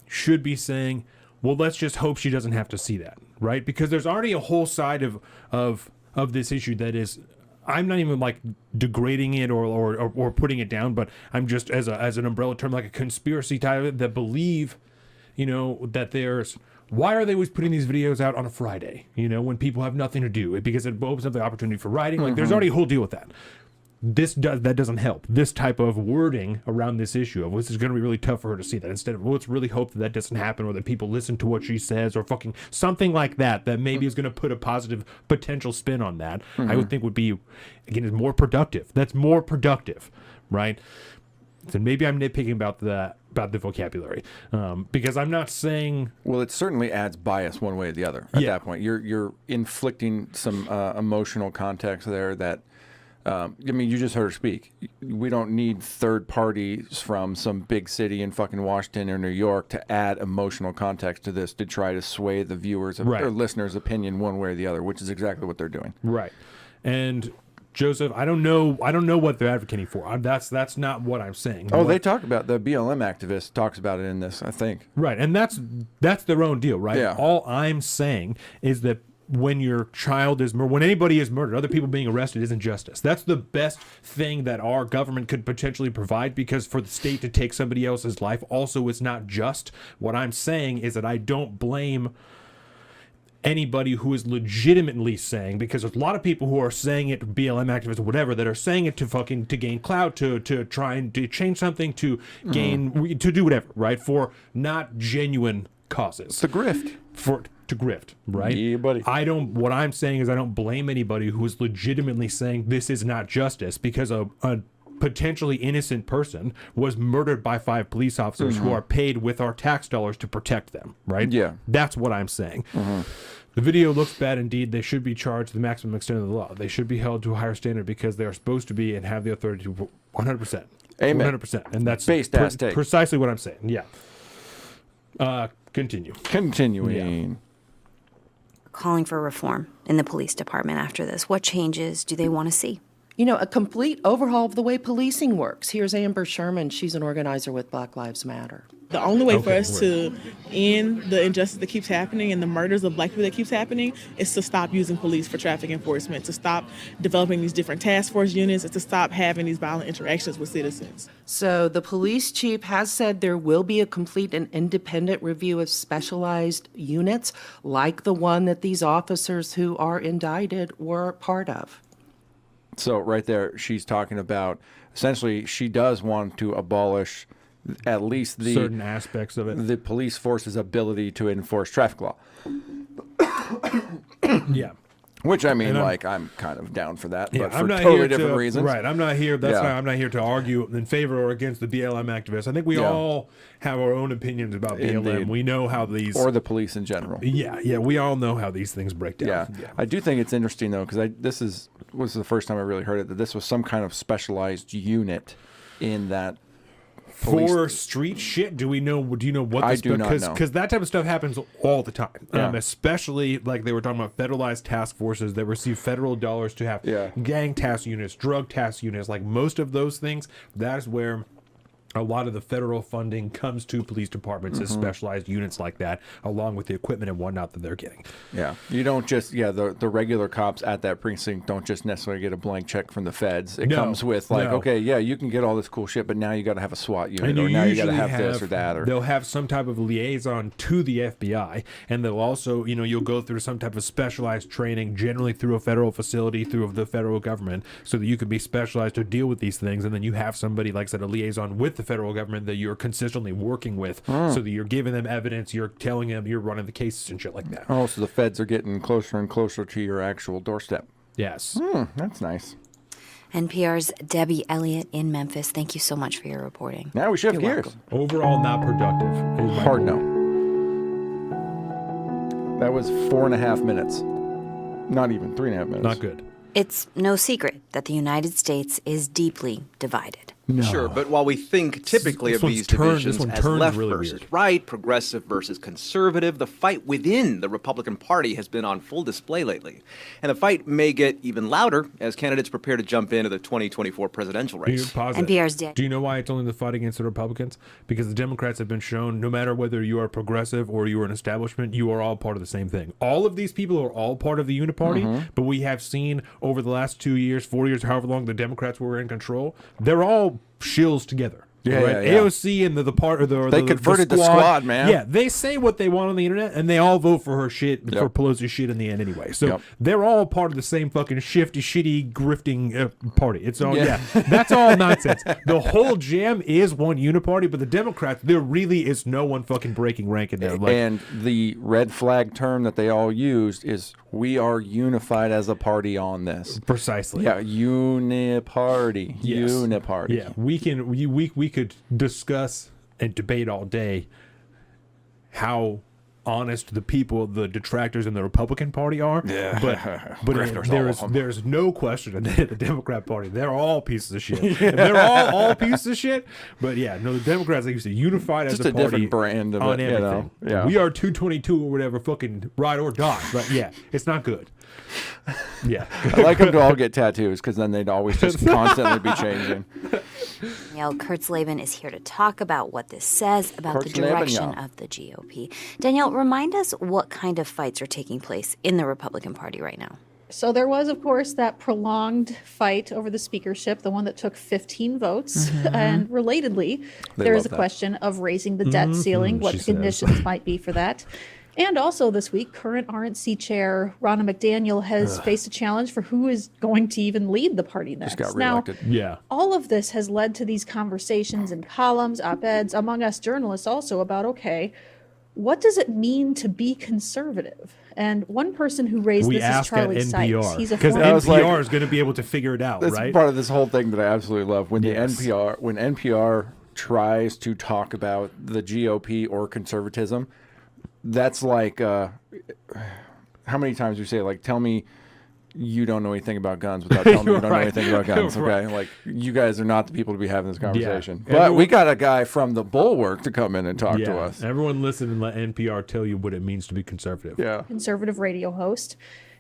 should be saying well, let's just hope she doesn't have to see that, right? Because there's already a whole side of this issue that is, I'm not even like degrading it or putting it down, but I'm just as an umbrella term, like a conspiracy type that believe, that there's, why are they always putting these videos out on a Friday, when people have nothing to do? Because it opens up the opportunity for writing. Like there's already a whole deal with that. That doesn't help. This type of wording around this issue of this is going to be really tough for her to see that. Instead of, let's really hope that doesn't happen, or that people listen to what she says, or fucking something like that maybe is going to put a positive potential spin on that. I would think would be, again, is more productive. That's more productive, right? So maybe I'm nitpicking about the vocabulary, because I'm not saying. Well, it certainly adds bias one way or the other. At that point, you're inflicting some emotional context there that. You just heard her speak. We don't need third parties from some big city in fucking Washington or New York to add emotional context to this to try to sway the viewers or listeners' opinion one way or the other, which is exactly what they're doing. Right. And Joseph, I don't know what they're advocating for. That's not what I'm saying. They talk about, the BLM activist talks about it in this, I think. Right. And that's their own deal, right? Yeah. All I'm saying is that when your child is when anybody is murdered, other people being arrested isn't justice. That's the best thing that our government could potentially provide, because for the state to take somebody else's life also is not just. What I'm saying is that I don't blame anybody who is legitimately saying, because there's a lot of people who are saying it, BLM activists or whatever, that are saying it to gain clout, to try and to change something, to gain, to do whatever, right? For not genuine causes. It's the grift. To grift, right? Yeah, buddy. What I'm saying is I don't blame anybody who is legitimately saying this is not justice, because a potentially innocent person was murdered by 5 police officers who are paid with our tax dollars to protect them, right? Yeah. That's what I'm saying. The video looks bad indeed. They should be charged to the maximum extent of the law. They should be held to a higher standard because they are supposed to be and have the authority to 100%. Amen. 100%. And that's precisely what I'm saying. Yeah. Continuing. Calling for reform in the police department after this. What changes do they want to see? A complete overhaul of the way policing works. Here's Amber Sherman. She's an organizer with Black Lives Matter. The only way for us to end the injustice that keeps happening and the murders of Black people that keeps happening is to stop using police for traffic enforcement, to stop developing these different task force units, and to stop having these violent interactions with citizens. So the police chief has said there will be a complete and independent review of specialized units like the one that these officers who are indicted were part of. So right there, she's talking about, essentially, she does want to abolish at least the certain aspects of it, the police force's ability to enforce traffic law. Yeah. Which I'm kind of down for that, but for not totally different reasons. Right. I'm not here. I'm not here to argue in favor or against the BLM activists. I think we all have our own opinions about BLM. Indeed. We know how these, or the police in general. Yeah. We all know how these things break down. Yeah. I do think it's interesting though, because this was the first time I really heard it, that this was some kind of specialized unit in that. For street shit, do you know what I do not know. Because that type of stuff happens all the time. Yeah. Especially like they were talking about federalized task forces that receive federal dollars to have gang task units, drug task units. Like most of those things, that is where a lot of the federal funding comes to police departments as specialized units like that, along with the equipment and whatnot that they're getting. Yeah. You don't just, the regular cops at that precinct don't just necessarily get a blank check from the feds. It comes with you can get all this cool shit, but now you got to have a SWAT unit, or now you got to have this or that. Or they'll have some type of liaison to the FBI, and they'll also, you'll go through some type of specialized training, generally through a federal facility, through the federal government, so that you can be specialized to deal with these things, and then you have somebody, like I said, a liaison with the federal government that you're consistently working with, so that you're giving them evidence, you're telling them, you're running the cases and shit like that. Oh, so the feds are getting closer and closer to your actual doorstep. Yes. That's nice. NPR's Debbie Elliott in Memphis. Thank you so much for your reporting. Now we shift gears. Welcome. Overall, not productive. Hard no. That was 4.5 minutes. Not even 3.5 minutes. Not good. It's no secret that the United States is deeply divided. No. Sure, but while we think typically of these divisions as left versus right, progressive versus conservative, the fight within the Republican Party has been on full display lately. And the fight may get even louder as candidates prepare to jump into the 2024 presidential race. NPR's Dan. Do you know why it's only the fight against the Republicans? Because the Democrats have been shown, no matter whether you are progressive or you are an establishment, you are all part of the same thing. All of these people are all part of the Uniparty, but we have seen over the last 2 years, 4 years, however long the Democrats were in control, they're all shills together. Yeah, right? yeah. AOC and the part of they converted the squad, man. Yeah, they say what they want on the internet, and they all vote for her shit, for Pelosi's shit in the end anyway. So they're all part of the same fucking shifty, shitty, grifting party. It's all that's all nonsense. The whole jam is one uniparty, but the Democrats, there really is no one fucking breaking rank in there. Like, and the red flag term that they all used is we are unified as a party on this. Precisely. Yeah, uniparty. Yes. Uniparty. Yeah, we could discuss and debate all day how honest the people, the detractors in the Republican Party are. Yeah. But there's no question that the Democrat Party, they're all pieces of shit. They're all pieces of shit. But yeah, no, the Democrats, like you said, unified just as a party. Different brand of on it, everything. You know? Yeah. We are 222 or whatever, fucking ride or die. But yeah, it's not good. Yeah. I like them to all get tattoos because then they'd always just constantly be changing. Danielle Kurtzleben is here to talk about what this says about the direction of the GOP. Danielle, remind us what kind of fights are taking place in the Republican Party right now. So there was, of course, that prolonged fight over the speakership, the one that took 15 votes. And relatedly, there is a question of raising the debt ceiling, what the conditions might be for that. And also this week, current RNC chair Ronna McDaniel has faced a challenge for who is going to even lead the party next. Just got reelected. Now, all of this has led to these conversations and columns, op-eds, among us journalists also about, okay, what does it mean to be conservative? And one person who raised this is Charlie Sykes. He's a because NPR is going to be able to figure it out, that's right? That's part of this whole thing that I absolutely love. When NPR tries to talk about the GOP or conservatism, that's like how many times we say, like, tell me you don't know anything about guns without telling me you don't know anything about guns. Okay, like, you guys are not the people to be having this conversation. But we got a guy from the Bulwark to come in and talk to us. Everyone listen and let NPR tell you what it means to be conservative. Yeah, conservative radio host,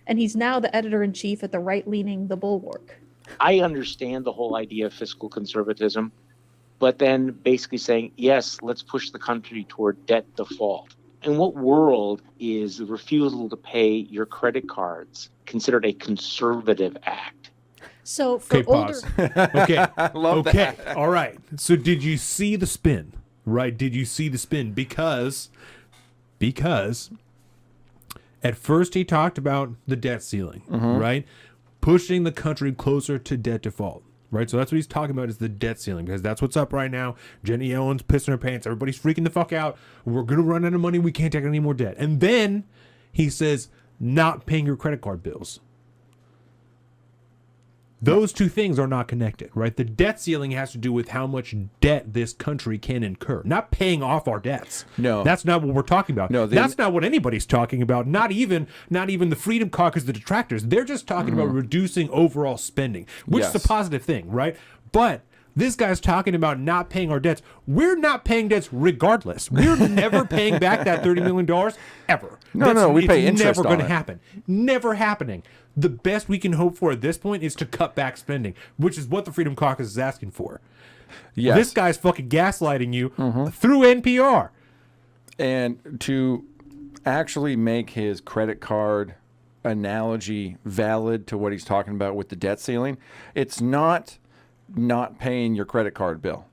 and he's now the editor-in-chief at the right-leaning The Bulwark. I understand the whole idea of fiscal conservatism, but then basically saying, yes, let's push the country toward debt default. In what world is the refusal to pay your credit cards considered a conservative act? So for pause. Okay. I love that. All right. So did you see the spin? Right? Did you see the spin? Because at first he talked about the debt ceiling, right? Pushing the country closer to debt default. Right, so that's what he's talking about, is the debt ceiling, because that's what's up right now. Jenny Yellen's pissing her pants. Everybody's freaking the fuck out. We're going to run out of money. We can't take any more debt. And then he says, not paying your credit card bills. Those two things are not connected, right? The debt ceiling has to do with how much debt this country can incur, not paying off our debts. No, that's not what we're talking about. No, that's not what anybody's talking about. Not even the Freedom Caucus, the detractors. They're just talking about reducing overall spending, which is a positive thing, right? But this guy's talking about not paying our debts. We're not paying debts regardless. We're never paying back that $30 million ever. No, we pay interest on it. It's never going to happen. Never happening. The best we can hope for at this point is to cut back spending, which is what the Freedom Caucus is asking for. Yes. This guy's fucking gaslighting you through NPR. And to actually make his credit card analogy valid to what he's talking about with the debt ceiling, it's not paying your credit card bill.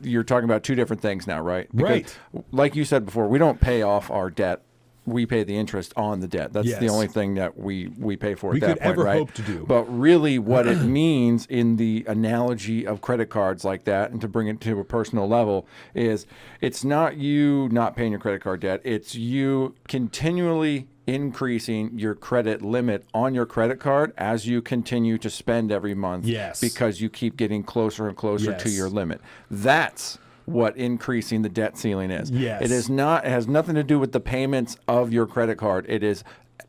You're talking about two different things now, right? Because, like you said before, we don't pay off our debt. We pay the interest on the debt. That's the only thing that we pay for at that point, right? We could ever hope to do. But really what it means in the analogy of credit cards like that, and to bring it to a personal level, is it's not you not paying your credit card debt. It's you continually increasing your credit limit on your credit card as you continue to spend every month. Yes. Because you keep getting closer and closer to your limit. That's what increasing the debt ceiling is. Yes. It has nothing to do with the payments of your credit card. It is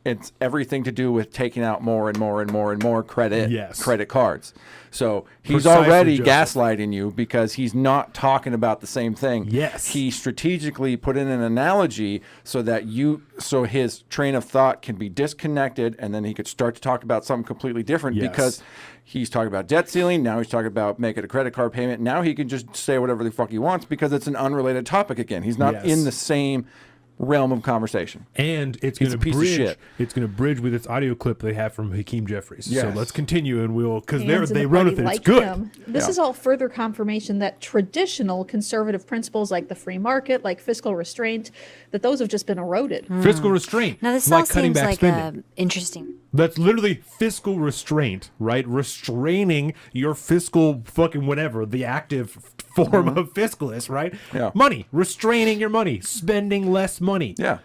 it's everything to do with taking out more and more and more and more credit cards. So he's already gaslighting you because he's not talking about the same thing. Yes. He strategically put in an analogy so that his train of thought can be disconnected, and then he could start to talk about something completely different because he's talking about debt ceiling. Now he's talking about making a credit card payment. Now he can just say whatever the fuck he wants because it's an unrelated topic again. He's not in the same realm of conversation. And it's going to bridge. It's going to bridge with its audio clip they have from Hakeem Jeffries. Yes. So let's continue, and we'll because they run with it. Like it's good. him. This is all further confirmation that traditional conservative principles like the free market, like fiscal restraint, that those have just been eroded. Fiscal restraint. Now this like all cutting seems back like spending. interesting. That's literally fiscal restraint, right? Restraining your fiscal fucking whatever, the active form of fiscalist, right? Yeah. Money, restraining your money, spending less money. Yeah.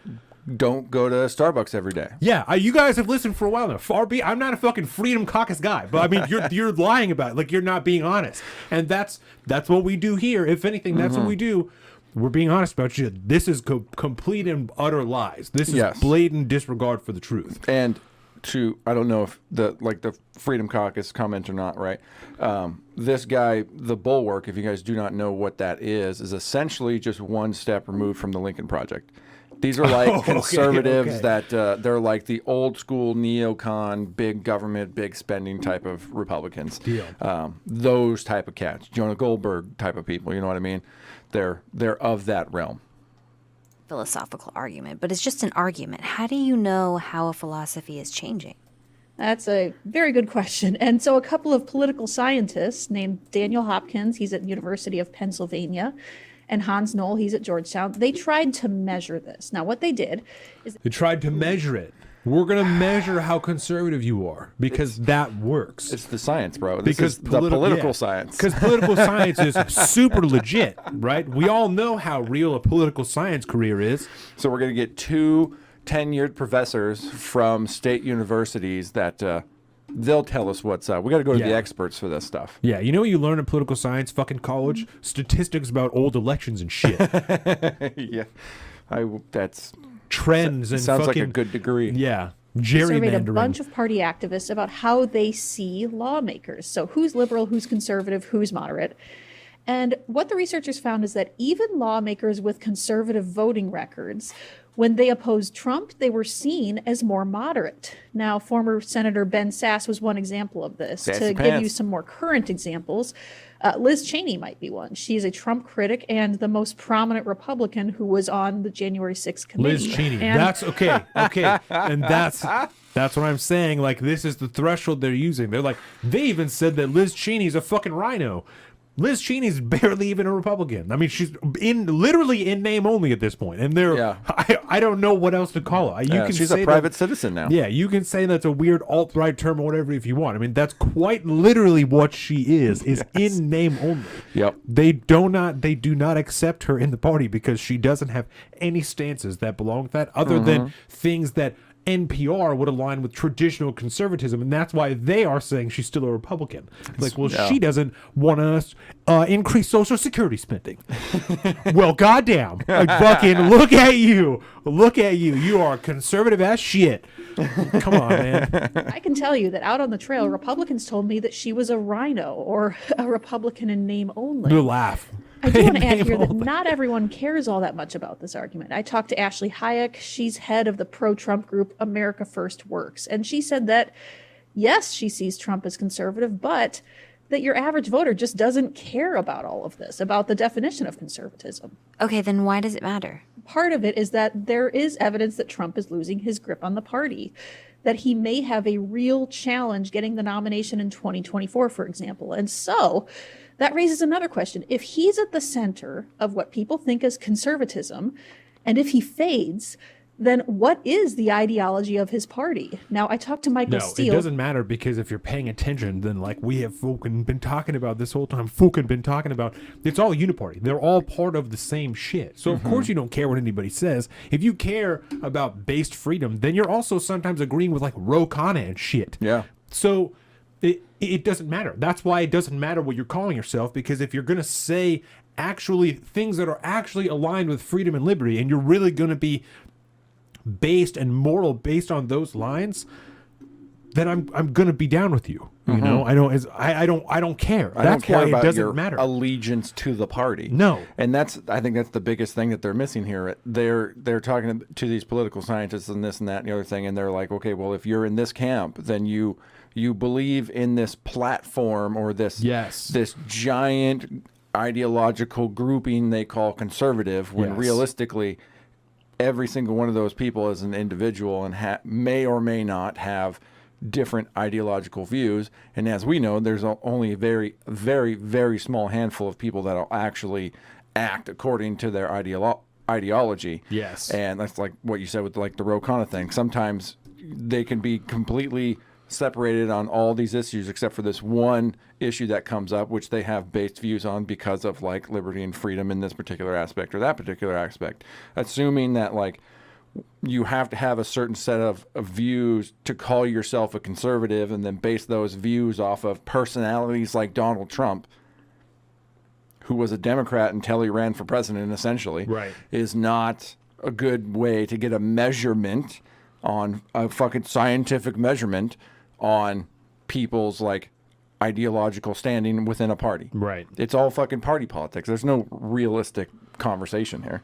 Don't go to Starbucks every day. Yeah, you guys have listened for a while now. I'm not a fucking Freedom Caucus guy, but I mean, you're lying about it. Like, you're not being honest, and that's what we do here. If anything, that's what we do. We're being honest about you. This is complete and utter lies. This is blatant disregard for the truth. And I don't know if the Freedom Caucus comment or not, right? This guy, the Bulwark, if you guys do not know what that is essentially just one step removed from the Lincoln Project. These are like conservatives that they're like the old school neocon, big government, big spending type of Republicans. Those type of cats, Jonah Goldberg type of people. You know what I mean? They're of that realm. Philosophical argument, but it's just an argument. How do you know how a philosophy is changing? That's a very good question. And so a couple of political scientists named Daniel Hopkins, he's at the University of Pennsylvania, and Hans Knoll, he's at Georgetown, they tried to measure this. Now, what they did is they tried to measure it. We're going to measure how conservative you are because that works. It's the science, bro. Because the political science. Because political science is super legit, right? We all know how real a political science career is. So we're going to get 2 tenured professors from state universities that they'll tell us what's up. We got to go to the experts for this stuff. Yeah, you know what you learn in political science, fucking college? Statistics about old elections and shit. Yeah, that's trends and sounds fucking, like a good degree. Yeah, gerrymandering. Surveyed a gerrymandering. bunch of party activists about how they see lawmakers. So who's liberal, who's conservative, who's moderate. And what the researchers found is that even lawmakers with conservative voting records, when they opposed Trump, they were seen as more moderate. Now, former Senator Ben Sasse was one example of this. Sassy give you some more current examples, Liz Cheney might be one. She's a Trump critic and the most prominent Republican who was on the January 6th committee. Liz Cheney. That's okay. And that's what I'm saying. Like, this is the threshold they're using. They're like, they even said that Liz Cheney's a fucking rhino. Liz Cheney's barely even a Republican. I mean, she's literally in name only at this point. And I don't know what else to call her. She's a private citizen now. Yeah, you can say that's a weird alt-right term or whatever if you want. I mean, that's quite literally what she is in name only. Yep. They do not accept her in the party because she doesn't have any stances that belong with that other than things that NPR would align with traditional conservatism, and that's why they are saying she's still a Republican. Like, well, she doesn't want us increase Social Security spending. Well, goddamn, fucking look at you. You are conservative as shit. Come on, man. I can tell you that out on the trail, Republicans told me that she was a rhino or a Republican in name only. You laugh. I do want to add here that not everyone cares all that much about this argument. I talked to Ashley Hayek. She's head of the pro-Trump group America First Works. And she said that, yes, she sees Trump as conservative, but that your average voter just doesn't care about all of this, about the definition of conservatism. Okay, then why does it matter? Part of it is that there is evidence that Trump is losing his grip on the party, that he may have a real challenge getting the nomination in 2024, for example. And so that raises another question. If he's at the center of what people think is conservatism, and if he fades, then what is the ideology of his party? Now, I talked to Michael Steele. It doesn't matter, because if you're paying attention, then like we have fucking been talking about this whole time, it's all uniparty. They're all part of the same shit. So of course you don't care what anybody says. If you care about based freedom, then you're also sometimes agreeing with like Ro Khanna and shit. Yeah. So it doesn't matter. That's why it doesn't matter what you're calling yourself, because if you're going to say actually things that are actually aligned with freedom and liberty, and you're really going to be based and moral based on those lines, then I'm gonna be down with you. You know, I don't care. That's why it doesn't matter. Allegiance to the party. No, and I think that's the biggest thing that they're missing here. They're talking to these political scientists and this and that and the other thing, and they're like, okay, well, if you're in this camp, then you believe in this platform or this giant ideological grouping they call conservative, when realistically, every single one of those people is an individual and may or may not have different ideological views, and as we know, there's only a very, very, very small handful of people that'll actually act according to their ideology. Yes, and that's like what you said with like the Rona thing. Sometimes they can be completely separated on all these issues except for this one issue that comes up, which they have based views on because of like liberty and freedom in this particular aspect or that particular aspect, assuming that like you have to have a certain set of views to call yourself a conservative and then base those views off of personalities like Donald Trump, who was a Democrat until he ran for president, essentially, is not a good way to get a measurement on a fucking scientific measurement on people's like ideological standing within a party. Right. It's all fucking party politics. There's no realistic conversation here.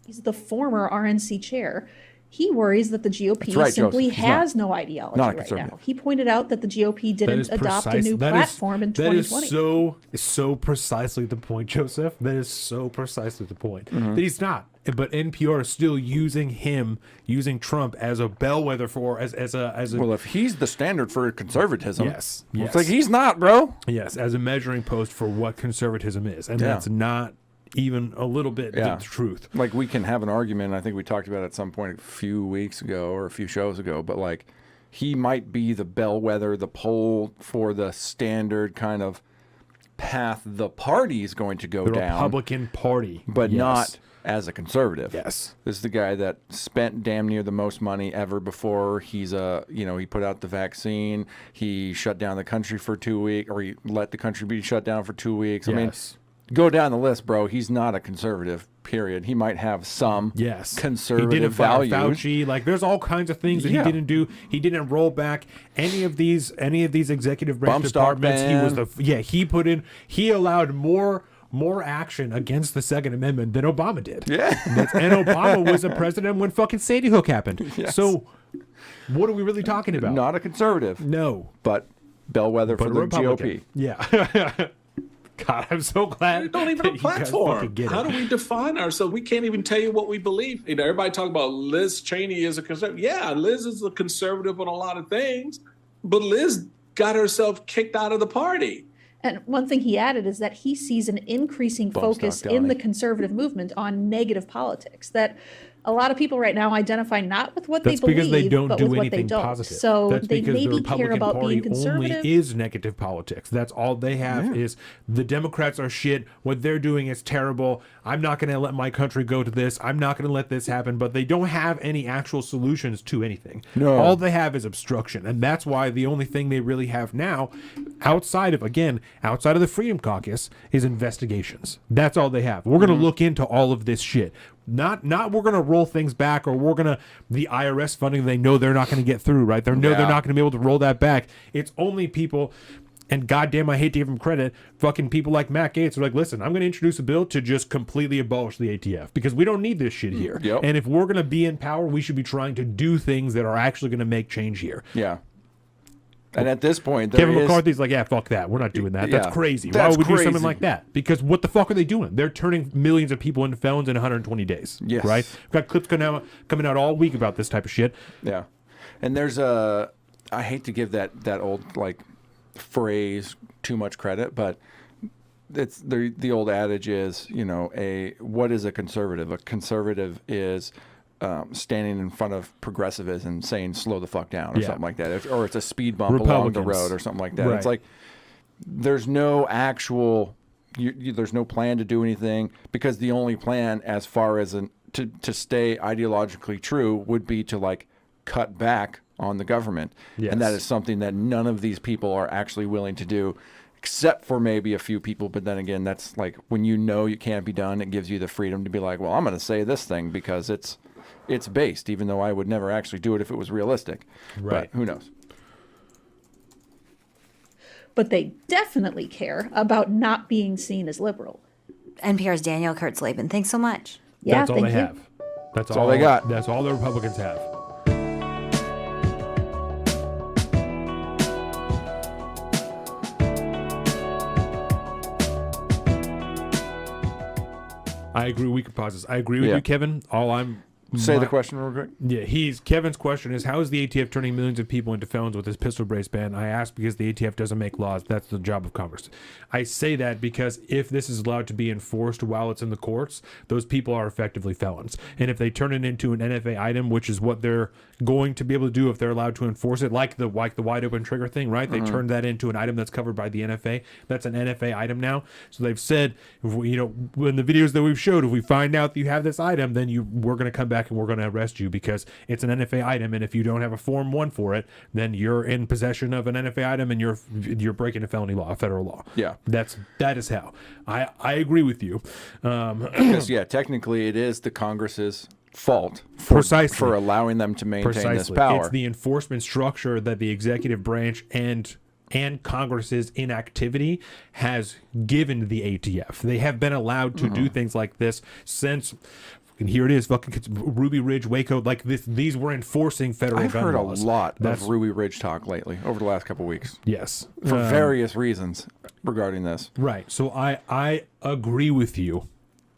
He's the former RNC chair. He worries that the GOP simply has no ideology right now. He pointed out that the GOP didn't adopt a new platform in 2020. That is so precisely the point, Joseph. That is so precisely the point. That he's not. But NPR is still using Trump as a bellwether for as a well, if he's the standard for conservatism, yes, it's like he's not, bro. Yes, as a measuring post for what conservatism is, and that's not even a little bit the truth. Like, we can have an argument, I think we talked about it at some point a few weeks ago or a few shows ago, but like he might be the bellwether, the poll for the standard kind of path the party is going to go down. The Republican Party. But not as a conservative. Yes. This is the guy that spent damn near the most money ever before. He's he put out the vaccine. He shut down the country for 2 weeks, or he let the country be shut down for 2 weeks. Yes. I mean, go down the list, bro. He's not a conservative, period. He might have some conservative he didn't values. Fauci. Like, there's all kinds of things that he didn't do. He didn't roll back any of these executive branch departments. He allowed more action against the Second Amendment than Obama did. Yeah. And Obama was a president when fucking Sandy Hook happened. Yes. So what are we really talking about? Not a conservative. No. But bellwether for the GOP. Yeah. God, I'm so glad. We don't even have a platform. How do we define ourselves? We can't even tell you what we believe. Everybody talk about Liz Cheney is a conservative. Yeah, Liz is a conservative on a lot of things, but Liz got herself kicked out of the party. And one thing he added is that he sees an increasing focus in the conservative movement on negative politics, that a lot of people right now identify not with what they believe, because they don't but do with what they anything don't. positive. So that's they because maybe the Republican care about Party being conservative. Only is negative politics. That's all they have is the Democrats are shit. What they're doing is terrible. I'm not going to let my country go to this. I'm not going to let this happen. But they don't have any actual solutions to anything. No. All they have is obstruction. And that's why the only thing they really have now, outside of the Freedom Caucus, is investigations. That's all they have. We're going to look into all of this shit. Not we're going to roll things back, or the IRS funding they know they're not going to get through, right? They're not going to be able to roll that back. It's only people, and goddamn, I hate to give them credit, fucking people like Matt Gaetz are like, listen, I'm going to introduce a bill to just completely abolish the ATF because we don't need this shit here. Yep. And if we're going to be in power, we should be trying to do things that are actually going to make change here. Yeah. And at this point, Kevin McCarthy's like, yeah, fuck that. We're not doing that. That's crazy. Why would we do something like that? Because what the fuck are they doing? They're turning millions of people into felons in 120 days. Yes. Right? We've got clips coming out all week about this type of shit. Yeah. And there's I hate to give that old like phrase too much credit, but it's the old adage is, what is a conservative? A conservative is standing in front of progressives and saying slow the fuck down or something like that, or it's a speed bump along the road or something like that. Right. It's like there's no actual there's no plan to do anything, because the only plan as far as to stay ideologically true would be to like cut back on the government. Yes. And that is something that none of these people are actually willing to do, except for maybe a few people. But then again, that's like when you can't be done, it gives you the freedom to be like, well, I'm going to say this thing because it's it's based, even though I would never actually do it if it was realistic. Right. But who knows? But they definitely care about not being seen as liberal. NPR's Danielle Kurtzleben. Thanks so much. Yeah, that's all they have. That's all they got. That's all the Republicans have. I agree. We could pause this. I agree with you, Kevin. Say the question real quick. Yeah, Kevin's question is, how is the ATF turning millions of people into felons with this pistol brace ban? I ask because the ATF doesn't make laws. That's the job of Congress. I say that because if this is allowed to be enforced while it's in the courts, those people are effectively felons. And if they turn it into an NFA item, which is what they're going to be able to do if they're allowed to enforce it, like the wide open trigger thing, right? They turned that into an item that's covered by the NFA. That's an NFA item now. So they've said, if we, in the videos that we've showed, if we find out that you have this item, then we're going to come back and we're going to arrest you because it's an NFA item, and if you don't have a Form 1 for it, then you're in possession of an NFA item and you're breaking a felony law, a federal law. Yeah, that is how. I agree with you. Because technically it is the Congress's fault for allowing them to maintain this power. It's the enforcement structure that the executive branch and Congress's inactivity has given the ATF. They have been allowed to do things like this since. And here it is, fucking Ruby Ridge, Waco, like this. These were enforcing federal gun laws. I've heard a lot of Ruby Ridge talk lately over the last couple of weeks. Yes, for various reasons regarding this. Right. So I agree with you.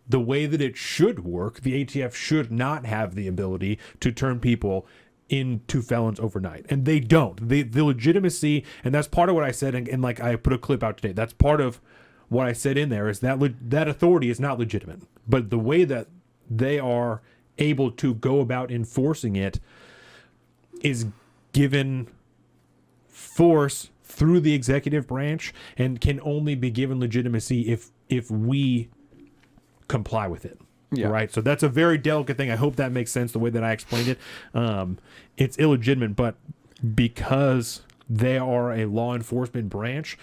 The way that it should work, the ATF should not have the ability to turn people into felons overnight, and they don't. The legitimacy, and that's part of what I said, and like I put a clip out today. That's part of what I said in there is that authority is not legitimate, but the way that they are able to go about enforcing it is given force through the executive branch and can only be given legitimacy if we comply with it. Yeah. Right. So that's a very delicate thing. I hope that makes sense the way that I explained it. It's illegitimate, but because they are a law enforcement branch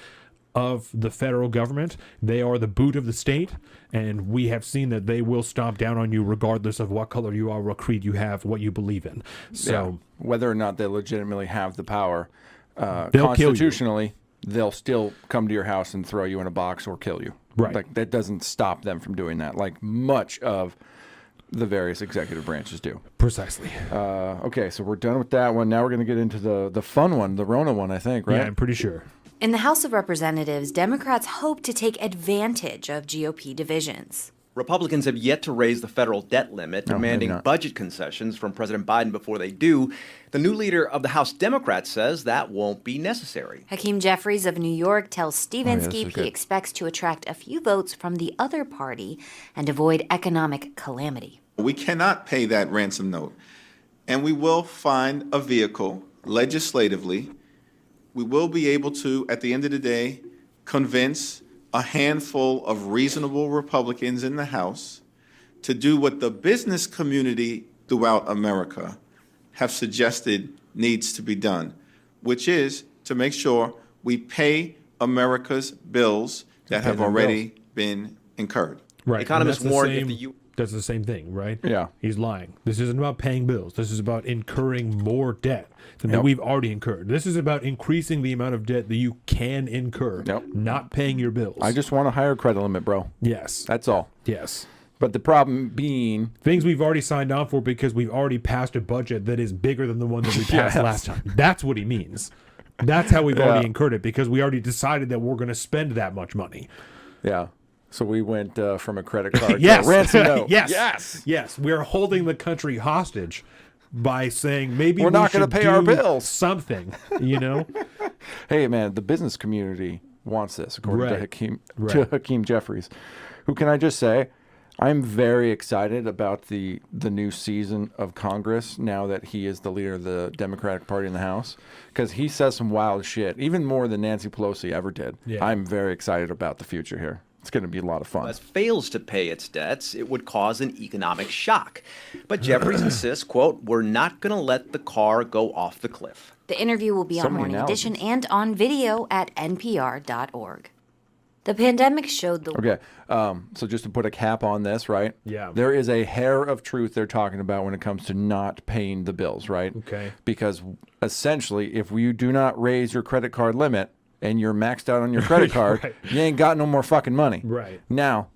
of the federal government, they are the boot of the state, and we have seen that they will stomp down on you regardless of what color you are, what creed you have, what you believe in. So whether or not they legitimately have the power they'll constitutionally, they'll still come to your house and throw you in a box or kill you. Right. Like that doesn't stop them from doing that, like much of the various executive branches do. Precisely. Okay, so we're done with that one. Now we're going to get into the fun one, the Rona one, I think, right? Yeah, I'm pretty sure. In the House of Representatives, Democrats hope to take advantage of GOP divisions. Republicans have yet to raise the federal debt limit, demanding budget concessions from President Biden before they do. The new leader of the House Democrats says that won't be necessary. Hakeem Jeffries of New York tells Stephen Skeep he expects to attract a few votes from the other party and avoid economic calamity. We cannot pay that ransom note, and we will find a vehicle legislatively. We will be able to, at the end of the day, convince a handful of reasonable Republicans in the House to do what the business community throughout America have suggested needs to be done, which is to make sure we pay America's bills that have already been incurred. Right. Economists warn if the That's the same thing, right? Yeah. He's lying. This isn't about paying bills. This is about incurring more debt than we've already incurred. This is about increasing the amount of debt that you can incur, not paying your bills. I just want a higher credit limit, bro. Yes. That's all. Yes. But the problem being... things we've already signed on for because we've already passed a budget that is bigger than the one that we passed last time. That's what he means. That's how we've already incurred it, because we already decided that we're going to spend that much money. Yeah. So we went from a credit card to a ransom note. Yes. We're holding the country hostage by saying maybe we're not going to pay our bills. Something, you know? Hey, man, the business community wants this, according to Hakeem Jeffries, who, can I just say, I'm very excited about the new season of Congress now that he is the leader of the Democratic Party in the House, because he says some wild shit, even more than Nancy Pelosi ever did. Yeah. I'm very excited about the future here. It's going to be a lot of fun. If fails to pay its debts, it would cause an economic shock. But Jeffries insists, quote, we're not going to let the car go off the cliff. The interview will be on Morning Edition and on video at npr.org. The pandemic showed the... Okay, so just to put a cap on this, right? Yeah. There is a hair of truth they're talking about when it comes to not paying the bills, right? Okay. Because essentially, if you do not raise your credit card limit and you're maxed out on your credit card, Right. you ain't got no more fucking money. Right. Now,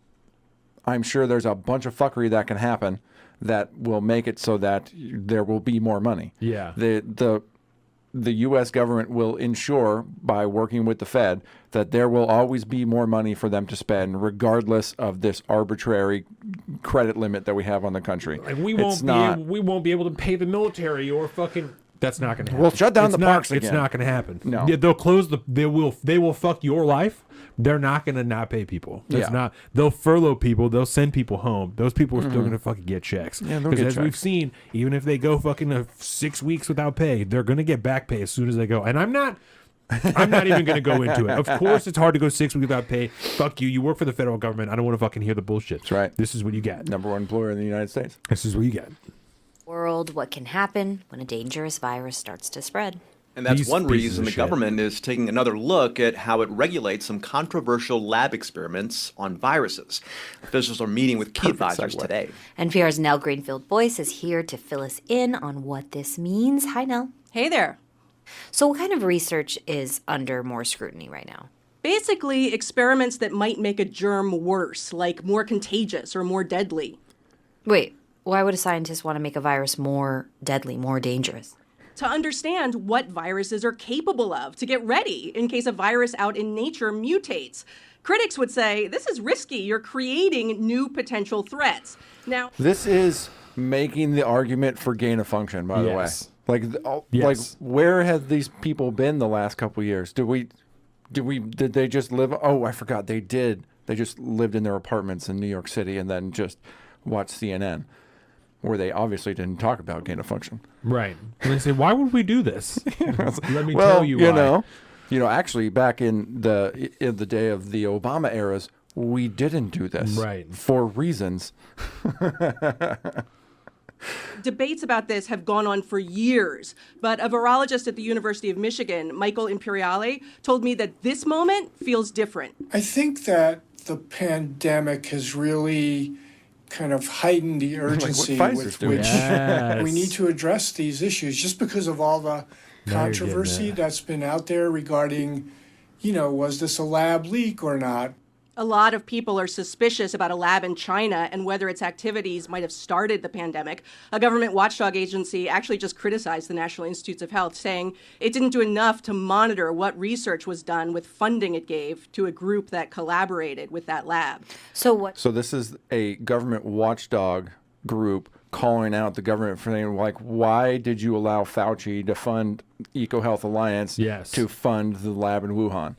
I'm sure there's a bunch of fuckery that can happen that will make it so that there will be more money. Yeah. The U.S. government will ensure, by working with the Fed, that there will always be more money for them to spend, regardless of this arbitrary credit limit that we have on the country. Like we won't be able to pay the military or fucking. That's not going to happen. We'll shut down the parks again. It's not going to happen. No. Yeah, they'll close they will fuck your life. They're not going to not pay people. That's not. They'll furlough people. They'll send people home. Those people are still going to fucking get checks. Yeah, they'll because get as checks. we've seen, even if they go fucking 6 weeks without pay, they're going to get back pay as soon as they go. And I'm not even going to go into it. Of course, it's hard to go 6 weeks without pay. Fuck you. You work for the federal government. I don't want to fucking hear the bullshit. That's right. This is what you get. Number one employer in the United States. This is what you get. World, what can happen when a dangerous virus starts to spread. And that's These one pieces reason of the shit. government is taking another look at how it regulates some controversial lab experiments on viruses. Officials are meeting with key advisors today. NPR's Nell Greenfield-Boyce is here to fill us in on what this means. Hi, Nell. Hey there. So what kind of research is under more scrutiny right now? Basically, experiments that might make a germ worse, like more contagious or more deadly. Wait, why would a scientist want to make a virus more deadly, more dangerous? To understand what viruses are capable of, to get ready in case a virus out in nature mutates. Critics would say, this is risky. You're creating new potential threats. Now, This is making the argument for gain of function, by the way. Like, like, where have these people been the last couple of years? Did they just live? Oh, I forgot. They did. They just lived in their apartments in New York City and then just watched CNN, where they obviously didn't talk about gain of function. Right. And they say, why would we do this? Let me tell you why. You know, actually, back in the day of the Obama eras, we didn't do this. Right. For reasons. debates about this have gone on for years, but a virologist at the University of Michigan, Michael Imperiale, told me that this moment feels different. I think that the pandemic has really kind of heightened the urgency with which we need to address these issues, just because of all the controversy that's been out there regarding, was this a lab leak or not? A lot of people are suspicious about a lab in China and whether its activities might have started the pandemic. A government watchdog agency actually just criticized the National Institutes of Health, saying it didn't do enough to monitor what research was done with funding it gave to a group that collaborated with that lab. So this is a government watchdog group calling out the government for saying, like, why did you allow Fauci to fund EcoHealth Alliance to fund the lab in Wuhan?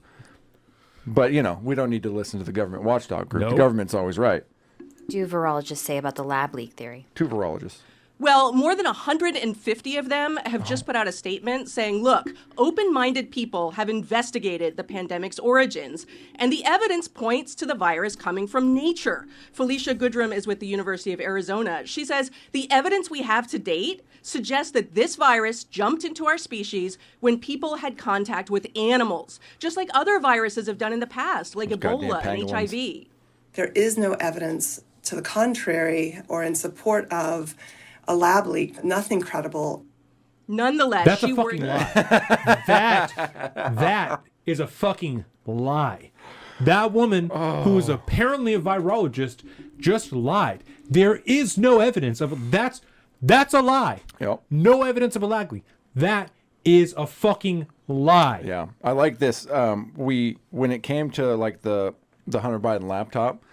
But, we don't need to listen to the government watchdog group. The government's always right. What do virologists say about the lab leak theory? 2 virologists. Well, more than 150 of them have just put out a statement saying, look, open-minded people have investigated the pandemic's origins, and the evidence points to the virus coming from nature. Felicia Goodrum is with the University of Arizona. She says the evidence we have to date suggests that this virus jumped into our species when people had contact with animals, just like other viruses have done in the past, like Ebola and HIV. There is no evidence to the contrary or in support of a lab leak, nothing credible. Nonetheless, that's a fucking lie. That is a fucking lie. That woman, who is apparently a virologist, just lied. There is no evidence of that's a lie. Yep. No evidence of a lab leak. That is a fucking lie. Yeah, I like this. When it came to like the Hunter Biden laptop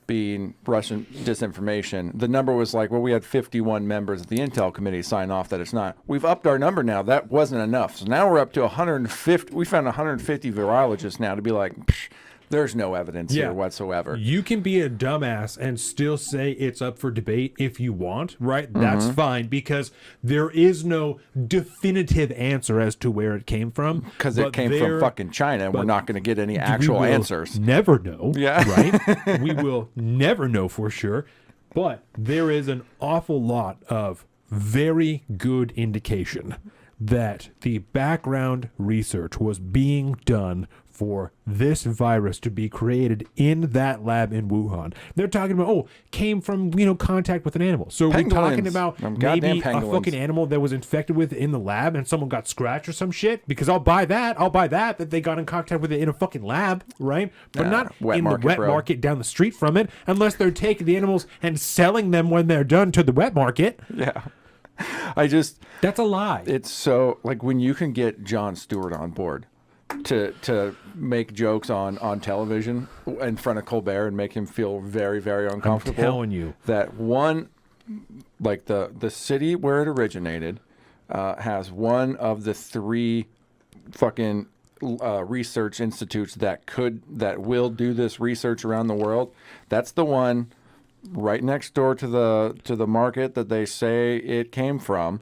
being Russian disinformation, the number was like, we had 51 members of the Intel committee sign off that it's not. We've upped our number now. That wasn't enough. So now we're up to 150. We found 150 virologists now to be like, there's no evidence here whatsoever. You can be a dumbass and still say it's up for debate if you want, right? That's fine, because there is no definitive answer as to where it came from. Because it came from fucking China, and we're not going to get any actual answers. Never know, right? We will never know for sure. But there is an awful lot of very good indication that the background research was being done for this virus to be created in that lab in Wuhan. They're talking about, came from, contact with an animal. So we're talking about maybe a fucking animal that was infected with in the lab and someone got scratched or some shit, because I'll buy that they got in contact with it in a fucking lab, right? But not in the wet market down the street from it, unless they're taking the animals and selling them when they're done to the wet market. Yeah. That's a lie. It's so, like, when you can get Jon Stewart on board to make jokes on television in front of Colbert and make him feel very, very uncomfortable. I'm telling you. That one, like the city where it originated has one of the 3 fucking research institutes that will do this research around the world. That's the one right next door to the market that they say it came from.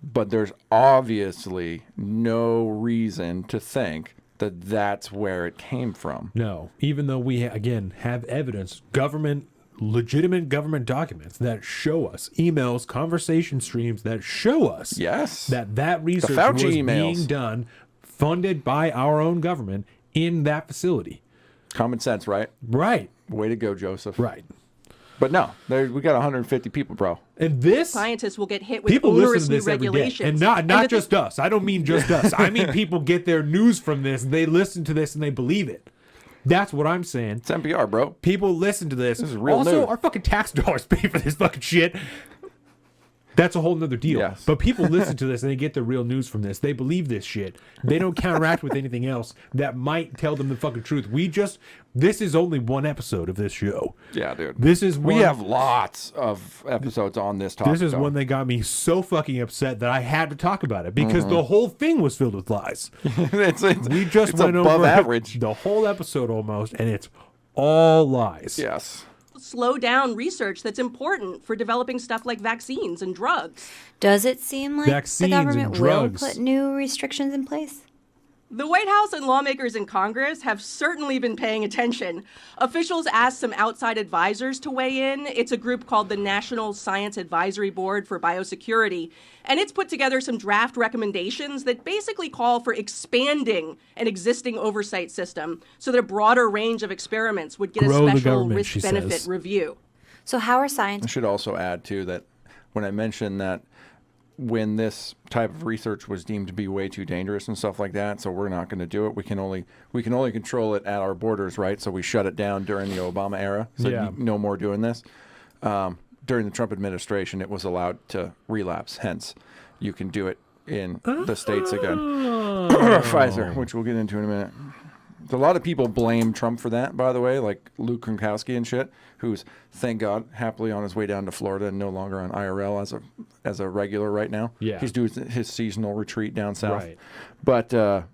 But there's obviously no reason to think that that's where it came from. No, even though we, again, have evidence, legitimate government documents that show us, emails, conversation streams that show us that research was being done, funded by our own government in that facility. Common sense, right? Right. Way to go, Joseph. Right. But no, we got 150 people, bro. And this scientists will get hit with onerous new regulations. And not just us. I don't mean just us. I mean people get their news from this, they listen to this, and they believe it. That's what I'm saying. It's NPR, bro. People listen to this. This is real also, news. our fucking tax dollars pay for this fucking shit. That's a whole nother deal. Yes. But people listen to this and they get the real news from this. They believe this shit. They don't counteract with anything else that might tell them the fucking truth. This is only one episode of this show. Yeah, dude. We have lots of episodes on this topic. This is one that got me so fucking upset that I had to talk about it because the whole thing was filled with lies. We just went over average. The whole episode almost, and it's all lies. Yes. Slow down research that's important for developing stuff like vaccines and drugs. Does it seem like Vaccines the government and will drugs. put new restrictions in place? The White House and lawmakers in Congress have certainly been paying attention. Officials asked some outside advisors to weigh in. It's a group called the National Science Advisory Board for Biosecurity, and it's put together some draft recommendations that basically call for expanding an existing oversight system so that a broader range of experiments would get a special risk-benefit review. So how are I scientists... should also add, too, that when I mentioned that when this type of research was deemed to be way too dangerous and stuff like that, so we're not going to do it. We can only control it at our borders, right? So we shut it down during the Obama era. So no more doing this. During the Trump administration, it was allowed to relapse. Hence, you can do it in the states again. Pfizer, which we'll get into in a minute. A lot of people blame Trump for that, by the way, like Luke Gronkowski and shit, who's, thank God, happily on his way down to Florida and no longer on IRL as a regular right now. Yeah. He's doing his seasonal retreat down south. Right. But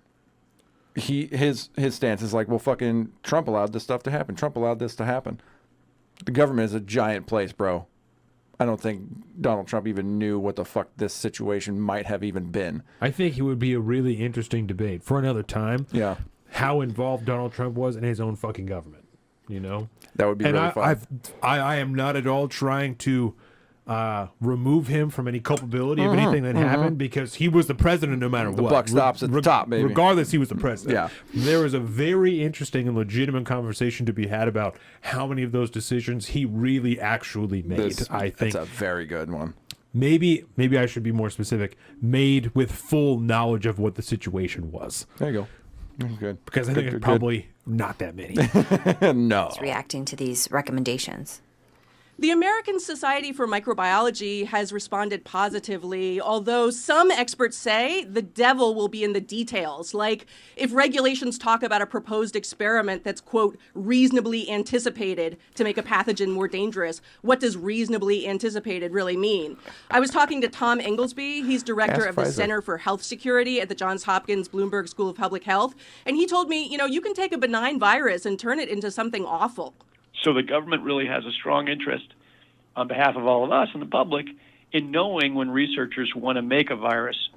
his stance is like, well, fucking Trump allowed this stuff to happen. Trump allowed this to happen. The government is a giant place, bro. I don't think Donald Trump even knew what the fuck this situation might have even been. I think it would be a really interesting debate for another time. Yeah. How involved Donald Trump was in his own fucking government, you know? That would be really fun. I am not at all trying to remove him from any culpability of anything that happened, because he was the president no matter what. The buck stops at the top, baby. Regardless, he was the president. Yeah. There was a very interesting and legitimate conversation to be had about how many of those decisions he really actually made, I think. That's a very good one. Maybe I should be more specific. Made with full knowledge of what the situation was. There you go. Good. Because I think it's probably not that many. No. It's reacting to these recommendations. The American Society for Microbiology has responded positively, although some experts say the devil will be in the details. Like, if regulations talk about a proposed experiment that's, quote, reasonably anticipated to make a pathogen more dangerous, what does reasonably anticipated really mean? I was talking to Tom Inglesby. He's director of the Center for Health Security at the Johns Hopkins Bloomberg School of Public Health. And he told me, you can take a benign virus and turn it into something awful. So the government really has a strong interest on behalf of all of us and the public in knowing when researchers want to make a virus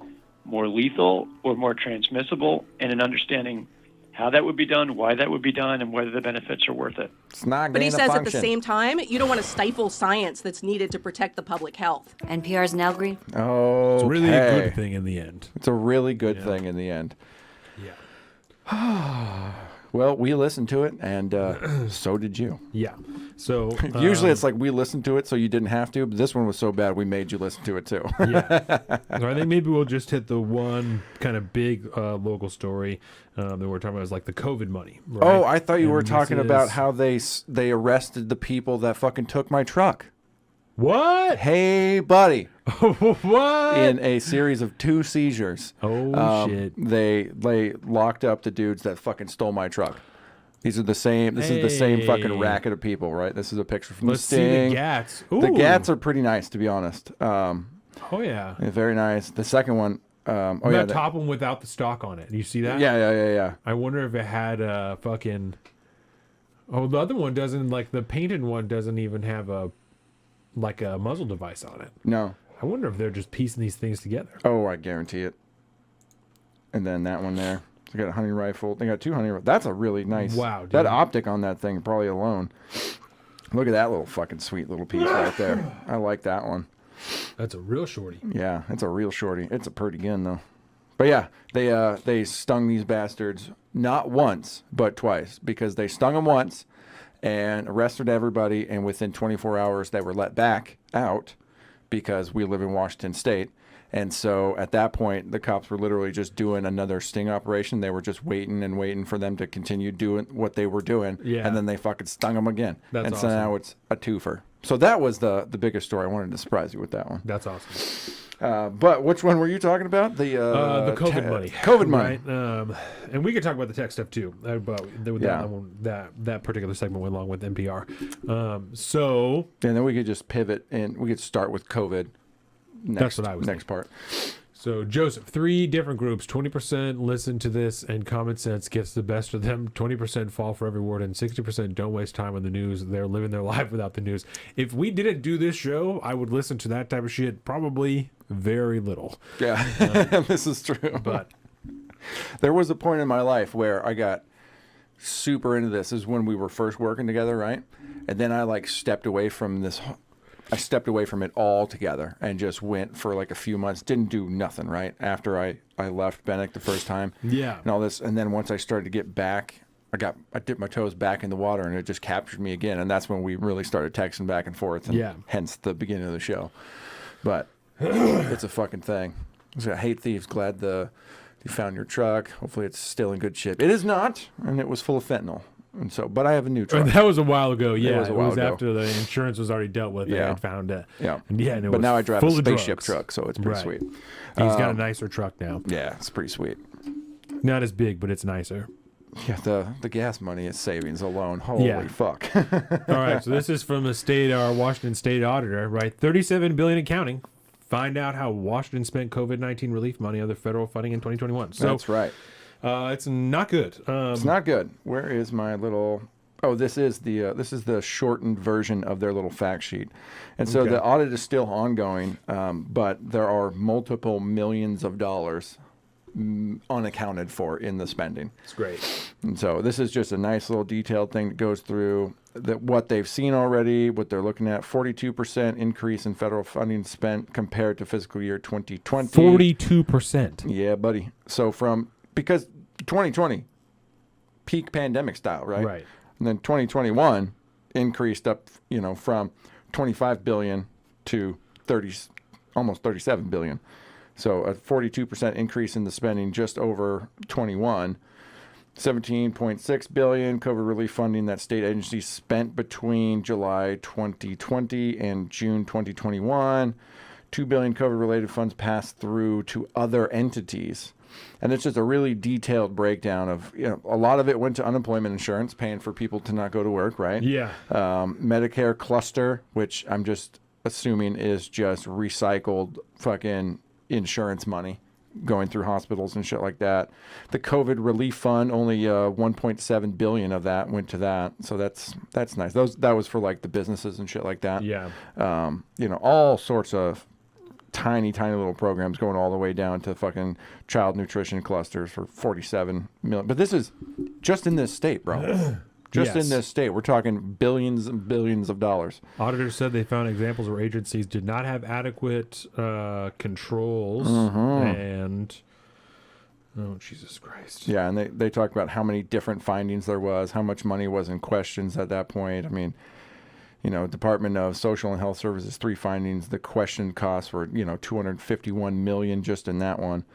more lethal or more transmissible, and in understanding how that would be done, why that would be done, and whether the benefits are worth it. But he says at the same time, you don't want to stifle science that's needed to protect the public health. NPR's Nell Green. Oh, it's really a good thing in the end. It's a really good thing in the end. Yeah. Well, we listened to it, and so did you. Yeah. So usually it's like we listened to it so you didn't have to, but this one was so bad we made you listen to it too. Yeah. So I think maybe we'll just hit the one kind of big local story that we're talking about is like the COVID money. Right? Oh, I thought you were talking about how they arrested the people that fucking took my truck. What? Hey, buddy. What? In a series of 2 seizures. Oh, shit. They locked up the dudes that fucking stole my truck. These are the same. This is the same fucking racket of people, right? This is a picture from the Sting. See the Gats. Ooh. The Gats are pretty nice, to be honest. Oh, yeah. Very nice. The second one. That top one without the stock on it. You see that? Yeah. I wonder if it had a fucking... Oh, the other one doesn't, like the painted one doesn't even have a muzzle device on it. No. I wonder if they're just piecing these things together. Oh, I guarantee it. And then that one there. They got a hunting rifle. They got 2 hunting rifles. That's a really nice... Wow, dude. That optic on that thing probably alone. Look at that little fucking sweet little piece right there. I like that one. That's a real shorty. Yeah, it's a real shorty. It's a pretty gun, though. But yeah, they stung these bastards not once, but twice. Because they stung them once and arrested everybody, and within 24 hours they were let back out because we live in Washington State. And so at that point, the cops were literally just doing another sting operation. They were just waiting for them to continue doing what they were doing. Yeah. And then they fucking stung them again. That's and awesome. So now it's a twofer. So that was the biggest story. I wanted to surprise you with that one. That's awesome. But which one were you talking about? The COVID money. COVID money. Right? And we could talk about the tech stuff too. But that particular segment went along with NPR. And then we could just pivot and we could start with COVID. That's what I was next part. So, Joseph, 3 different groups. 20% listen to this and common sense gets the best of them. 20% fall for every word, and 60% don't waste time on the news. They're living their life without the news. If we didn't do this show, I would listen to that type of shit probably very little. Yeah, this is true. But there was a point in my life where I got super into this. This is when we were first working together, right? And then I stepped away from this. I stepped away from it altogether and just went for like a few months. Didn't do nothing, right? After I left Bennick the first time. Yeah. And all this. And then once I started to get back, I dipped my toes back in the water and it just captured me again. And that's when we really started texting back and forth. And hence the beginning of the show. But it's a fucking thing. So I hate thieves. Glad you found your truck. Hopefully it's still in good shape. It is not. And it was full of fentanyl. And so, but I have a new truck. That was a while ago. Yeah, it was after the insurance was already dealt with. Yeah. I found it. Yeah, and but now I drive a spaceship truck, so it's pretty sweet. He's got a nicer truck now. Yeah, it's pretty sweet. Not as big, but it's nicer. Yeah, the gas money is savings alone. Holy fuck! All right, so this is from our Washington State auditor, right? $37 billion in counting. Find out how Washington spent COVID-19 relief money, other federal funding in 2021. So that's right. It's not good. It's not good. Where is my little? Oh, this is the shortened version of their little fact sheet, and so the audit is still ongoing, but there are multiple millions of dollars unaccounted for in the spending. It's great. And so this is just a nice little detailed thing that goes through what they've seen already, what they're looking at. 42% increase in federal funding spent compared to fiscal year 2020. 42%. Yeah, buddy. So because 2020, peak pandemic style, right? Right. And then 2021 increased up, from 25 billion to almost 37 billion. So a 42% increase in the spending just over 21. 17.6 billion COVID relief funding that state agencies spent between July 2020 and June 2021. 2 billion COVID related funds passed through to other entities. And it's just a really detailed breakdown of, a lot of it went to unemployment insurance, paying for people to not go to work, right? Yeah. Medicare cluster, which I'm just assuming is just recycled fucking insurance money going through hospitals and shit like that. The COVID relief fund, only 1.7 billion of that went to that. So that's nice. That was for like the businesses and shit like that. Yeah. All sorts of tiny little programs going all the way down to fucking child nutrition clusters for 47 million. But this is just in this state, bro. Just in this state. We're talking billions and billions of dollars. Auditors said they found examples where agencies did not have adequate controls and Oh, Jesus Christ. Yeah, and they talked about how many different findings there was, how much money was in questions at that point. I mean, Department of Social and Health Services, 3 findings. The question costs were, $251 million just in that one.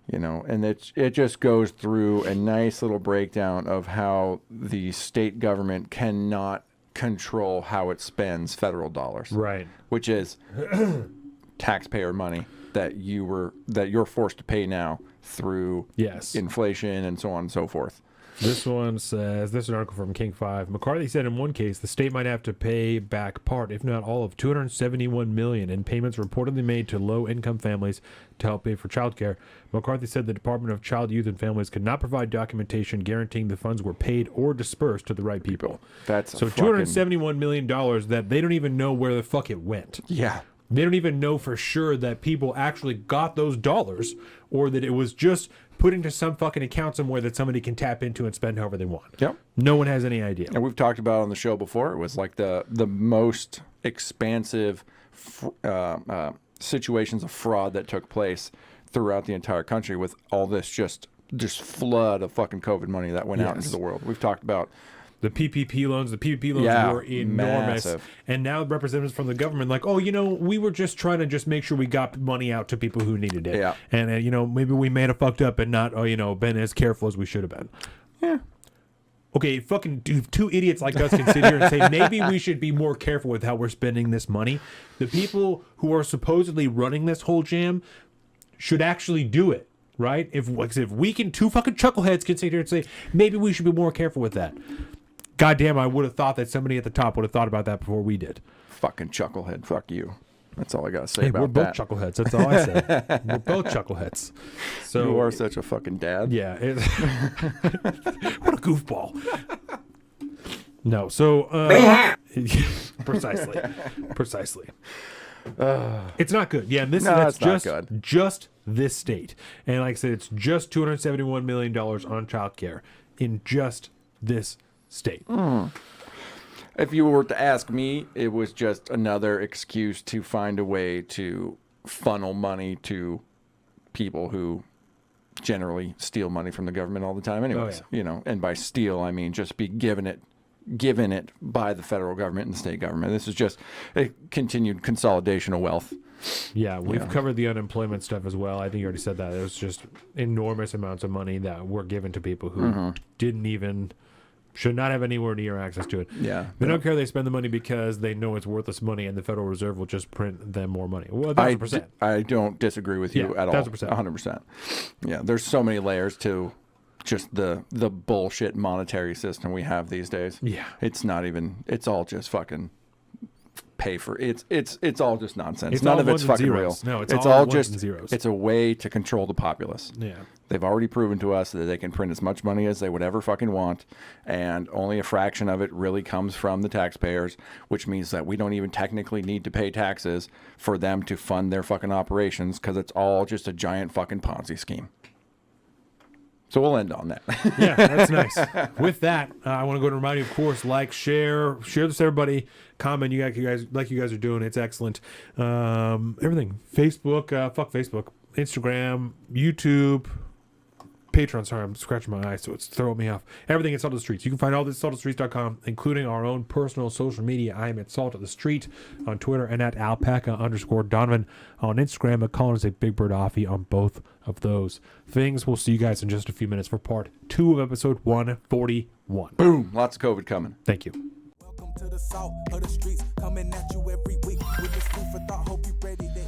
And it just goes through a nice little breakdown of how the state government cannot control how it spends federal dollars. Right. Which is taxpayer money that you're forced to pay now through inflation and so on and so forth. This one says, this is an article from King 5. McCarthy said in one case, the state might have to pay back part, if not all, of $271 million in payments reportedly made to low-income families to help pay for child care. McCarthy said the Department of Child, Youth, and Families could not provide documentation guaranteeing the funds were paid or dispersed to the right people. That's so $271 million that they don't even know where the fuck it went. Yeah. They don't even know for sure that people actually got those dollars or that it was just put into some fucking account somewhere that somebody can tap into and spend however they want. Yep. No one has any idea. And we've talked about on the show before, it was like the most expansive situations of fraud that took place throughout the entire country with all this just flood of fucking COVID money that went out into the world. We've talked about the PPP loans. The PPP loans were enormous. Massive. And now representatives from the government like, oh, we were just trying to just make sure we got money out to people who needed it. Yeah. And, maybe we may have fucked up and not, been as careful as we should have been. Yeah. Okay, fucking 2 idiots like us can sit here and say, maybe we should be more careful with how we're spending this money. The people who are supposedly running this whole jam should actually do it, right? If we can, 2 fucking chuckleheads can sit here and say, maybe we should be more careful with that. Goddamn, I would have thought that somebody at the top would have thought about that before we did. Fucking chucklehead. Fuck you. That's all I got to say about that. We're both chuckleheads. That's all I said. We're both chuckleheads. So you are such a fucking dad. Yeah. What a goofball. No. So precisely. It's not good. Yeah, and that's just this state. And like I said, it's just $271 million on child care in just this state. If you were to ask me, it was just another excuse to find a way to funnel money to people who generally steal money from the government all the time anyways. And by steal, I mean just be given it by the federal government and the state government. This is just a continued consolidation of wealth. Yeah, we've covered the unemployment stuff as well. I think you already said that. It was just enormous amounts of money that were given to people who should not have anywhere near access to it. Yeah. They don't care they spend the money because they know it's worthless money and the Federal Reserve will just print them more money. Well, 1,000%. I don't disagree with you at all. 100%. Yeah, there's so many layers to just the bullshit monetary system we have these days. Yeah. It's all just fucking pay for it's all just nonsense. It's None of it's fucking real. No, it's all just just zeros. It's a way to control the populace. Yeah. They've already proven to us that they can print as much money as they would ever fucking want, and only a fraction of it really comes from the taxpayers, which means that we don't even technically need to pay taxes for them to fund their fucking operations because it's all just a giant fucking Ponzi scheme. So we'll end on that. Yeah, that's nice. With that, I want to go to remind you, of course, share this, everybody. Comment, you guys are doing. It's excellent. Everything. Facebook, fuck Facebook. Instagram, YouTube, Patreon. Sorry, I'm scratching my eyes, so it's throwing me off. Everything at Salt of the Streets. You can find all this at saltofthestreets.com, including our own personal social media. I am at Salt of the Street on Twitter and at alpaca_Donovan on Instagram. At Collins at Big Bird Offie on both of those things. We'll see you guys in just a few minutes for part 2 of episode 141. Boom. Lots of COVID coming. Thank you. Welcome to the Salt of the Streets, coming at you every week with this food for thought. Hope you ready to